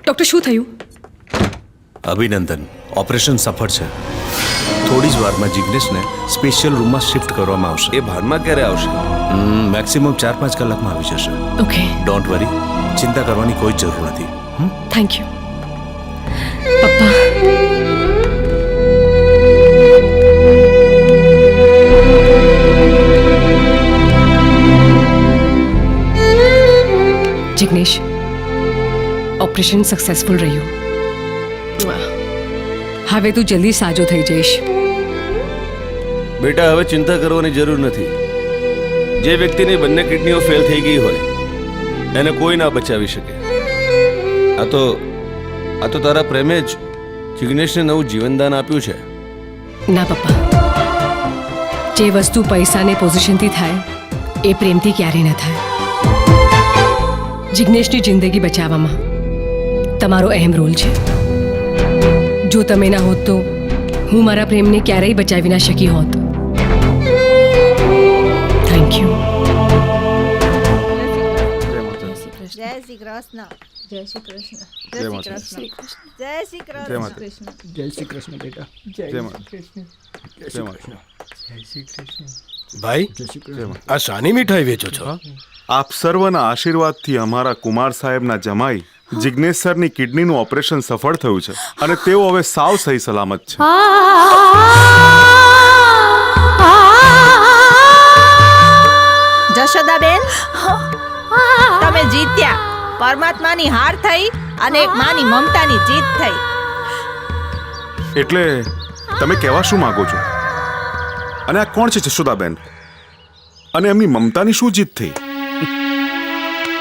Speaker 10: Doctor શું થયું?
Speaker 11: અભિનંદન, ઓપરેશન સફળ છે. થોડી જ વારમાં જિગ્નેશને સ્પેશિયલ રૂમમાં શિફ્ટ કરવામાં આવશે. એ ભાનમાં ક્યારે આવશે? મેક્સિમમ 4-5 કલાકમાં આવી જશે.
Speaker 10: ઓકે,
Speaker 11: ડોન્ટ વરી, ચિંતા કરવાની કોઈ જરૂર નથી.
Speaker 10: થેન્ક યુ પપ્પા. જિગ્નેશ, ઓપરેશન સક્સેસફુલ રહ્યું. હવે તું જલ્દી સાજો થઈ જઈશ.
Speaker 11: બેટા, હવે ચિંતા કરવાની જરૂર નથી. જે વ્યક્તિની બંને કિડનીઓ ફેલ થઈ ગઈ હોય એને કોઈ ના બચાવી શકે. આ તો તારા પ્રેમે જ જિગ્નેશને નવું જીવનદાન આપ્યું છે.
Speaker 10: ના પપ્પા, જે વસ્તુ પૈસાને પોઝિશનથી થાય એ પ્રેમથી ક્યારેય ન થાય. જિગ્નેશની જિંદગી બચાવવામાં તમારો અહેમ રોલ છે. જો તમે ના હોત તો હું મારા પ્રેમને ક્યારેય બચાવી ના શકી હોત. Thank you.
Speaker 3: જય શ્રી કૃષ્ણ. જય શ્રી કૃષ્ણ. જય શ્રી કૃષ્ણ. જય શ્રી કૃષ્ણ.
Speaker 6: જય શ્રી કૃષ્ણ બેટા. જય કૃષ્ણ. જય શ્રી કૃષ્ણ. ભાઈ, આ શાની મીઠાઈ વેચો છો?
Speaker 7: આપ સર્વના આશીર્વાદથી અમારા કુમાર સાહેબના જમાઈ જિગ્નેશ સરની કિડનીનું ઓપરેશન સફળ થયું છે અને તેઓ હવે સાવ સહી સલામત છે.
Speaker 3: જશોદાબેન, તમે જીત્યા. પરમાત્માની હાર થઈ અને એક માની મમતાની જીત થઈ.
Speaker 7: એટલે તમે કહેવા શું માંગો છો? અને આ કોણ છે જશોદાબેન? અને એમની મમતાની શું જીત થઈ?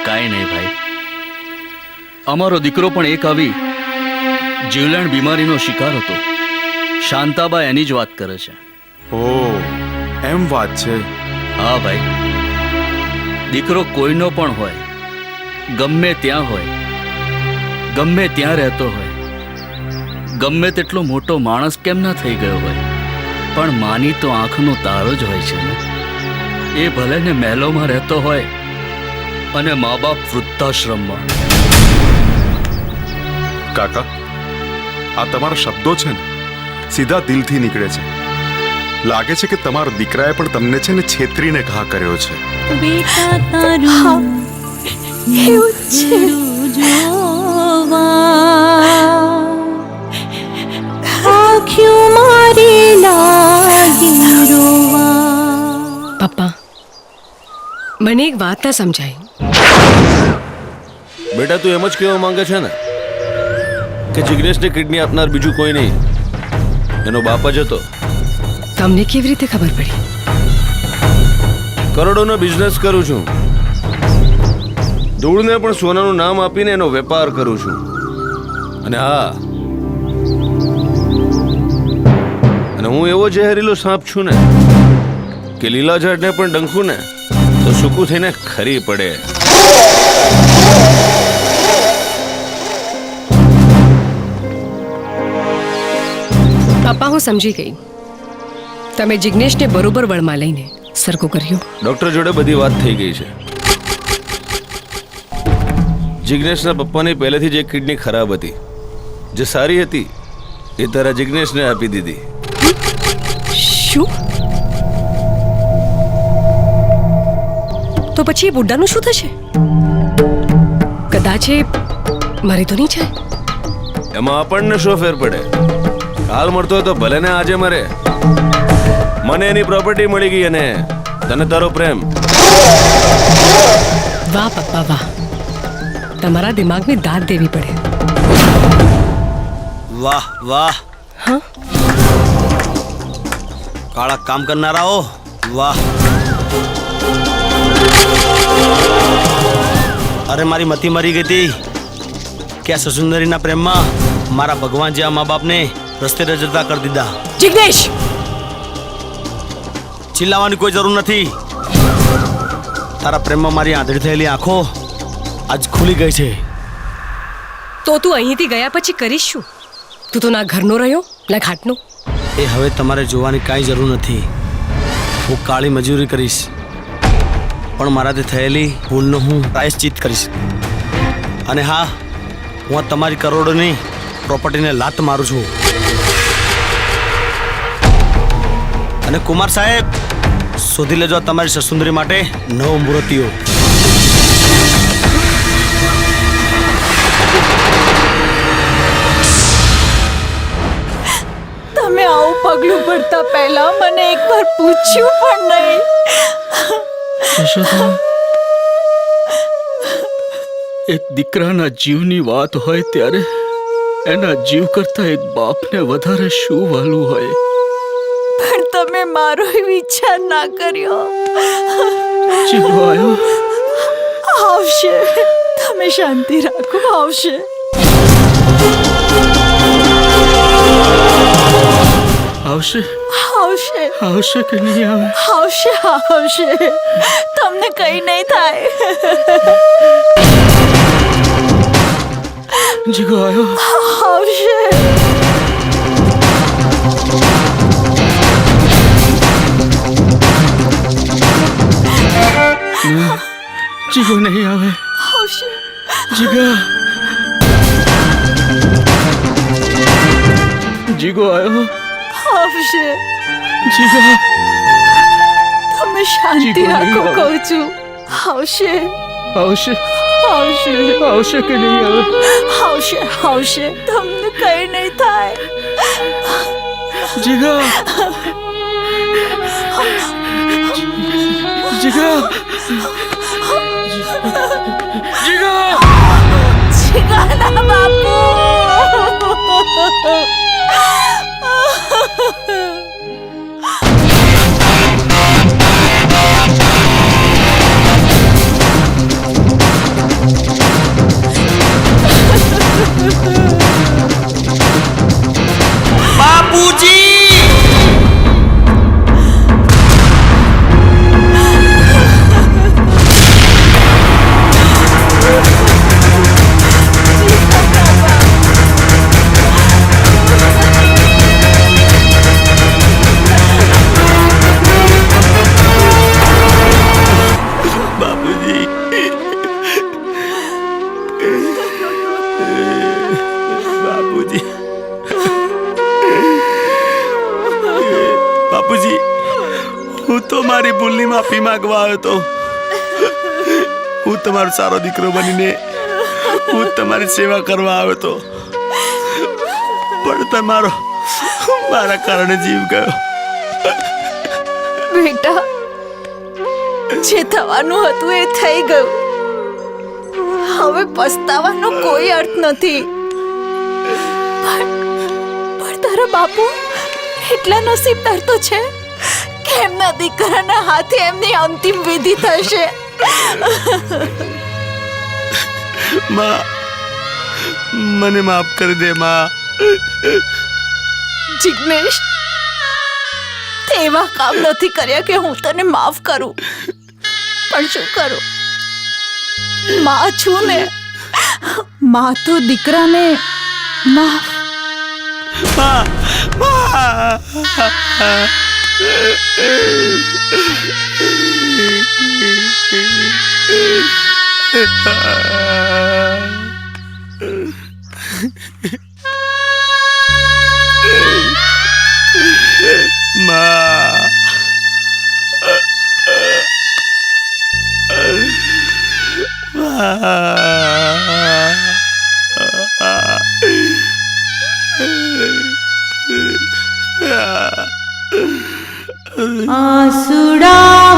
Speaker 4: કાંઈ નહીં ભાઈ, અમારો દીકરો પણ એક આવી જીવલેણ બીમારીનો શિકાર હતો. શાંતાબા એની જ વાત કરે છે.
Speaker 7: ઓહ, એમ વાત છે.
Speaker 4: હા ભાઈ, દીકરો કોઈનો પણ હોય, ગમે ત્યાં હોય, ગમે ત્યાં રહેતો હોય, ગમે તેટલો મોટો માણસ કેમ ના થઈ ગયો હોય, પણ માની તો આંખનો તારો જ હોય છે ને. એ ભલે ને મહેલોમાં રહેતો હોય અને મા બાપ વૃદ્ધાશ્રમમાં.
Speaker 7: કાકા, આ તમારા શબ્દો છે ને સીધા દિલથી નીકળે છે. લાગે છે કે તમારા દીકરાએ પણ તમને છે ને છેતરીને ઘા કર્યો છે.
Speaker 12: બેટા તારું
Speaker 10: એવું છે.
Speaker 12: આંખ્યું મારી લાગી રોવા.
Speaker 10: પપ્પા, મને એક વાત ના સમજાય.
Speaker 11: બેટા, તું એમ જ કહેવા માંગે છે ને કે જિગ્નેશને કિડની આપનાર બીજું કોઈ નહીં, એનો બાપ જ હતો.
Speaker 10: તમને કેવી રીતે ખબર પડી?
Speaker 11: કરોડોનો બિઝનેસ કરું છું. ધૂળને પણ સોનાનું નામ આપીને એનો વેપાર કરું છું. અને અને હું એવો ઝેરીલો સાપ છું ને કે લીલા ઝાડને પણ ડંખું ને તો સૂકું થઈને ખરી પડે.
Speaker 10: પપ્પા હું સમજી ગઈ. તમે જિગ્નેશને બરોબર વળમાં લઈને સરખું કર્યું.
Speaker 11: ડોક્ટર જોડે બધી વાત થઈ ગઈ છે. જિગ્નેશના પપ્પાની પહેલેથી જ એક કિડની ખરાબ હતી. જે સારી હતી એ તારા જિગ્નેશને આપી દીધી.
Speaker 10: શું? તો પછી એ બુઢાનું શું થશે? કદાચ એ મરી તો નહીં જાય.
Speaker 11: એમાં આપણને શું ફેર પડે? કાલ મળતો હોય તો ભલે ને આજે મરે. મને એની પ્રોપર્ટી મળી ગઈ અને તને તારો પ્રેમ.
Speaker 10: વાહ પપ્પા વાહ, તમારા દિમાગને દાદ દેવી પડે.
Speaker 1: વાહ વાહ.
Speaker 10: હા,
Speaker 1: કાળા કામ કરનારાઓ વાહ. અરે મારી મતી મરી ગઈ હતી કે આ સસુંદરીના પ્રેમમાં મારા ભગવાન જેવા મા બાપને રસ્તે રજતા કરી દીધા.
Speaker 10: જિગ્નેશ,
Speaker 1: ચિલ્લાવાની કોઈ જરૂર નથી. તારા પ્રેમમાં મારી આંધળી થયેલી આંખો આજ ખુલી ગઈ છે.
Speaker 10: તો તું અહીંથી ગયા પછી કરીશ શું? તું તો ના ઘરનો રહ્યો ના ઘાટનો.
Speaker 1: એ હવે તમારે જોવાની કાંઈ જરૂર નથી. હું કાળી મજૂરી કરીશ, પણ મારાથી થયેલી ભૂલનો હું પ્રાયશ્ચિત કરીશ. અને હા, હું આ તમારી કરોડોની પ્રોપર્ટીને લાત મારું છું. અને કુમાર સાહેબ, શોધી લેજો તમારી સસુંદરી માટે નવ મૂર્તિઓ.
Speaker 2: તમે આવું પગલું ભરતા પહેલા મને એકવાર પૂછ્યું પણ નહીં.
Speaker 4: યશોદા, એક દીકરાના જીવની વાત હોય ત્યારે એના જીવ કરતા એક બાપને વધારે શું વાલું હોય?
Speaker 2: પણ તમે મારો વિચાર ના કર્યો.
Speaker 4: જીવો આવ્યો.
Speaker 2: આવશે, તમે શાંતિ રાખો, આવશે.
Speaker 4: આવશે
Speaker 2: આવશે
Speaker 4: આવશે કે નહીં આવે?
Speaker 2: આવશે આવશે, તમને કઈ નહીં થાય.
Speaker 4: જીગો આવ્યો.
Speaker 2: આવશે.
Speaker 4: જીગો નહીં આવે.
Speaker 2: આવશે.
Speaker 4: જીગા, જીગો આવ્યો.
Speaker 2: આવશે.
Speaker 4: જીગા,
Speaker 2: તમે શાંતિ
Speaker 4: જીગો નહીં
Speaker 2: રાખો,
Speaker 4: આવે.
Speaker 2: કહું છું. આવશે
Speaker 4: આવશે
Speaker 2: આવશે
Speaker 4: આવશે કે નહીં આવે?
Speaker 2: આવશે આવશે, તમને કઈ નહીં થાય.
Speaker 4: જીગા, જીગા, જીગા.
Speaker 2: શિકાના બાપુ.
Speaker 1: બાપુજી, બાપુજી, બાપુજી, બાપુજી, હું તો મારી ભૂલની માફી માંગવા આવ્યો હતો. હું તમારો સારો દીકરો બનીને હું તમારી સેવા કરવા આવ્યો હતો, પણ તમારો મારા કારણે જીવ ગયો.
Speaker 2: બેટા, જે થવાનું હતું એ થઈ ગયું. હવે પસ્તાવાનો કોઈ અર્થ નથી. પણ તારા બાપુ એટલા નસીબદાર તો છે કે એમના દીકરાના હાથે એમની અંતિમ વિધિ થશે.
Speaker 1: માં, મને માફ કરી દે માં.
Speaker 2: જિગ્નેશ, એવા કામ નથી કર્યા કે હું તને માફ કરું, પણ શું કરું, માં છું ને, માં તો દીકરાને માફ.
Speaker 12: આસુડા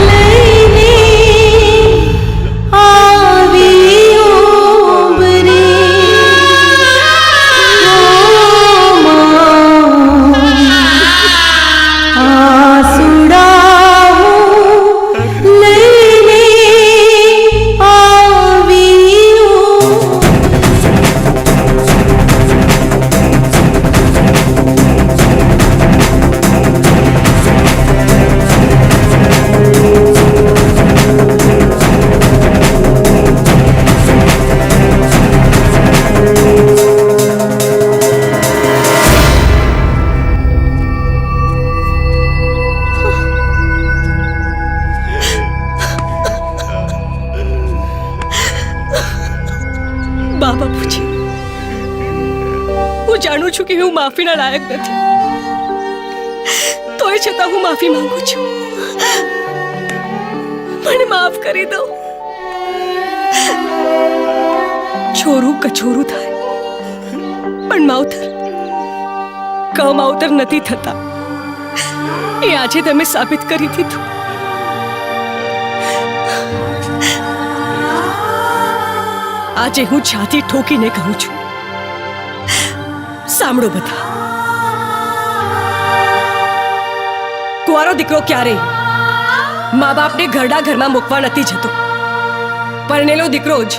Speaker 12: લઈને આવી ઓબરી, આસુડા લઈને આવી.
Speaker 10: બા બાપુજી, હું જાણું છું કે હું માફીના લાયક નથી, તોય છતાં હું માફી માંગુ છું. મને માફ કરી દો. છોરું કછોરું થાય, પણ માવતર કમાવતર નથી થતા, એ આજે તમે સાબિત કરી દીધું. આજે હું છાતી ઠોકીને કહું છું, સાંભળો બધા, કુંવારો દીકરો ક્યારેય મા બાપને ઘરડા ઘરમાં મૂકવા નથી જતો. પરણેલો દીકરો જ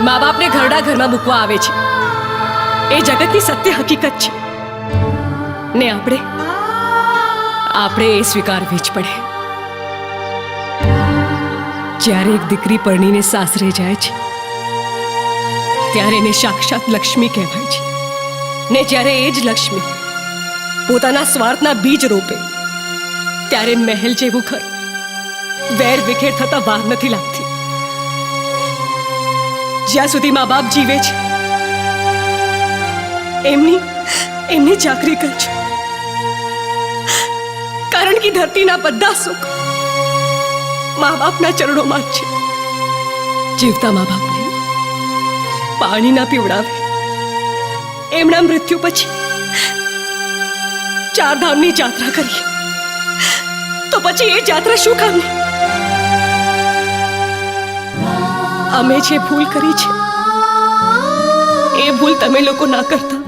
Speaker 10: મા બાપને ઘરડા ઘરમાં મૂકવા આવે છે. એ જગતની સત્ય હકીકત છે ને આપણે એ સ્વીકારવી જ પડે. જ્યારે એક દીકરી પરણીને સાસરે જાય છે ત્યારે એને સાક્ષાત લક્ષ્મી કહેવાય છે, ને જ્યારે એ જ લક્ષ્મી પોતાના સ્વાર્થના બીજ રોપે ત્યારે મહેલ જેવું ઘર વેર વિખેર થતા વાર નથી લાગતી. જ્યાં સુધી મા બાપ જીવે છે એમની ચાકરી કરજો, કારણ કે ધરતીના બધા સુખ મા બાપના ચરણોમાં જ છે. જીવતા મા બાપને પાણી ના પીવડાવે, એમના મૃત્યુ પછી 4 ધામની યાત્રા કરીએ તો પછી એ યાત્રા શું કામની? અમે જે ભૂલ કરી છે એ ભૂલ તમે લોકો ના કરતા.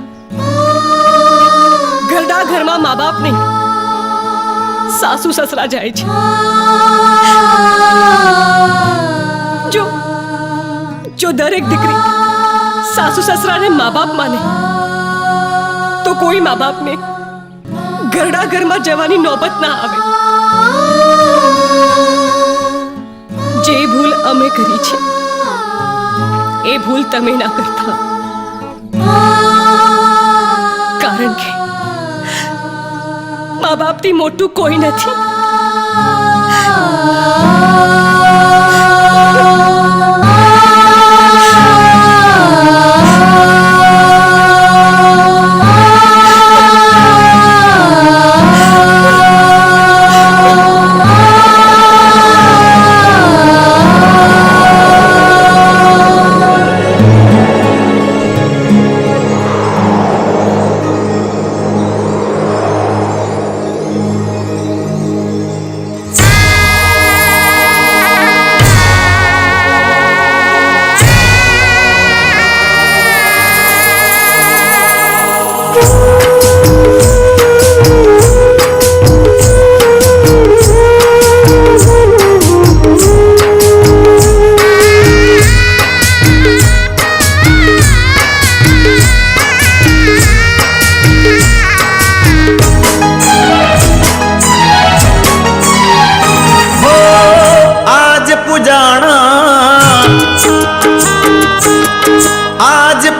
Speaker 10: ઘરડા ઘરમાં મા બાપ નહીં, સાસુ સસરા જાય છે. જો દરેક દીકરી સાસુ સસરાને મા બાપ માને તો કોઈ મા બાપને ઘરડા ઘરમાં જવાની નોબત ના આવે. જે ભૂલ અમે કરી છે એ ભૂલ તમે ના કરતા, કારણ કે મા બાપથી મોટું કોઈ નથી.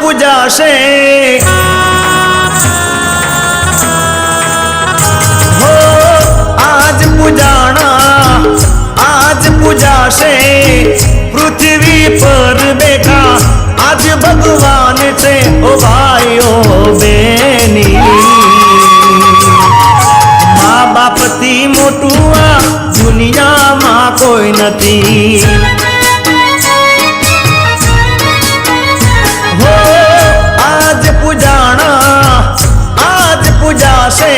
Speaker 1: પૂજાશે હો આજ પૂજાશે પૃથ્વી પર બેઠા આજ ભગવાન છે ઓ ભાઈઓ બેની મા બાપથી મોટું આ દુનિયામાં કોઈ નથી હો આજ પૂજાશે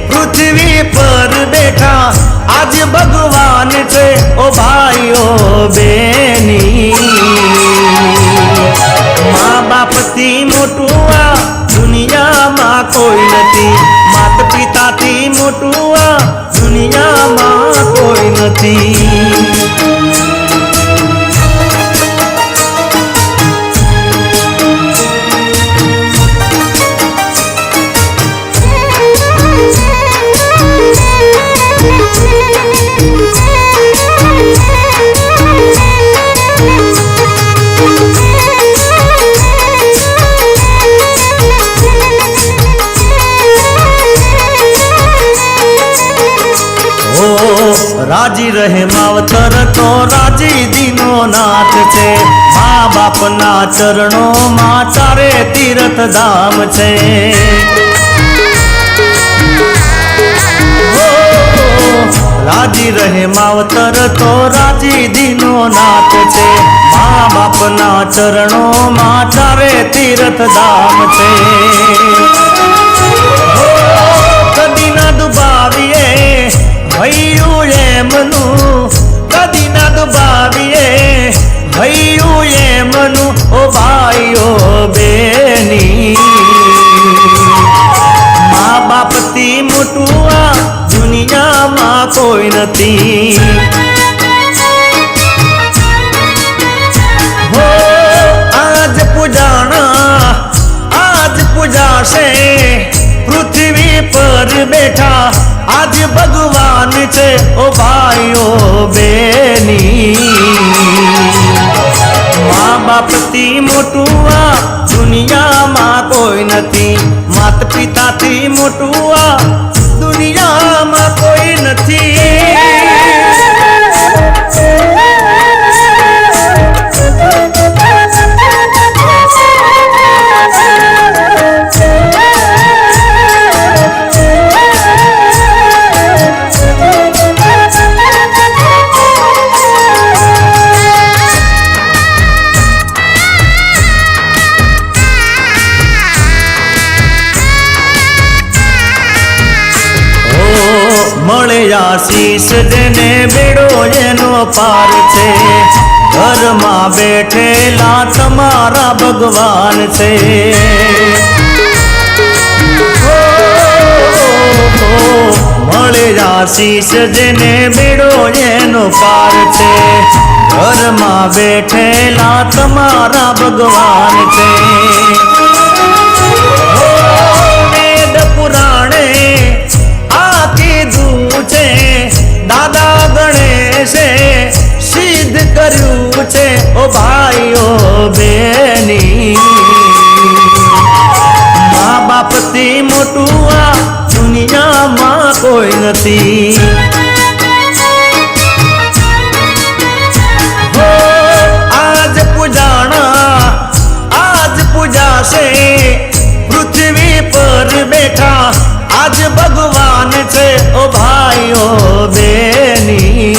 Speaker 1: પૃથ્વી પર બેઠા આજ ભગવાન છે ઓ ભાઈઓ બેની મા બાપથી મોટું આ દુનિયામાં કોઈ નથી માત પિતાથી મોટું આ દુનિયામાં કોઈ નથી રાજી રહે માવતર તો રાજી દીનો નાથ છે મા બાપના ચરણોમાં ચારે તીર્થ ધામ છે રાજી રહે માવતર તો રાજી દીનો નાથ છે મા બાપના ચરણોમાં ચારે તીર્થ ધામ છે કદી ના દુબાવીએ હૈયું એમનું કદી ના દુબાવીએ હૈયું એમનું ઓ ભાઈઓ બેની મા બાપથી મોટું આ દુનિયામાં કોઈ નથી હો આજ પૂજાશે પૃથ્વી પર બેઠા આજ ભગવાન છે ઓ ભાઈઓ બેની મા બાપથી મોટું આ દુનિયામાં કોઈ નથી માત પિતાથી મોટું આ દુનિયામાં કોઈ નથી આશીષ જેને બેડો એનો પાર છે ઘરમાં બેઠેલા તમારા ભગવાન છે મળે આશીષ જેને બેડો એનો પાર છે ઘરમાં બેઠેલા તમારા ભગવાન છે વેદ પુરાણે છે દાદા ગણેશે સિદ્ધ કર્યું છે ઓ ભાઈઓ બેની મા બાપથી મોટું આ દુનિયામાં કોઈ નથી હો આજ પૂજાશે પૃથ્વી પર બેઠા આજ ભગવાન છે ઓ ભાઈઓ બેની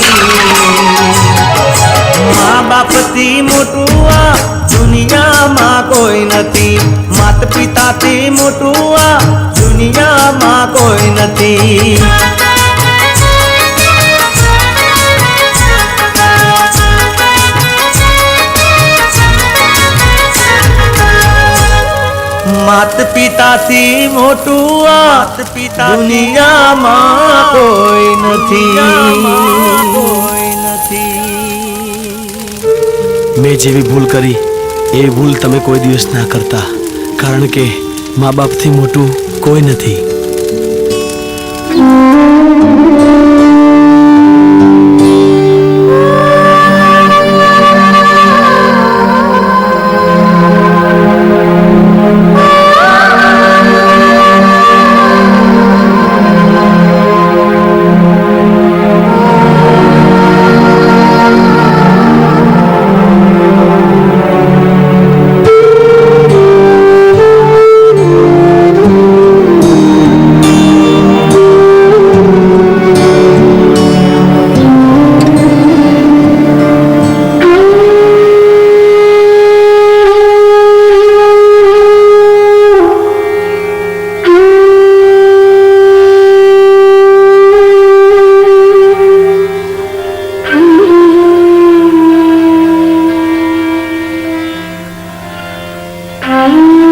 Speaker 1: મા બાપથી મોટું આ દુનિયામાં કોઈ નથી માત પિતાથી મોટું આ દુનિયામાં કોઈ નથી માત પિતાથી મોટું આ દુનિયામાં કોઈ નથી મેં જેવી ભૂલ કરી એ ભૂલ તમે કોઈ દિવસ ના કરતા કારણ કે મા બાપથી મોટું કોઈ નથી
Speaker 12: રે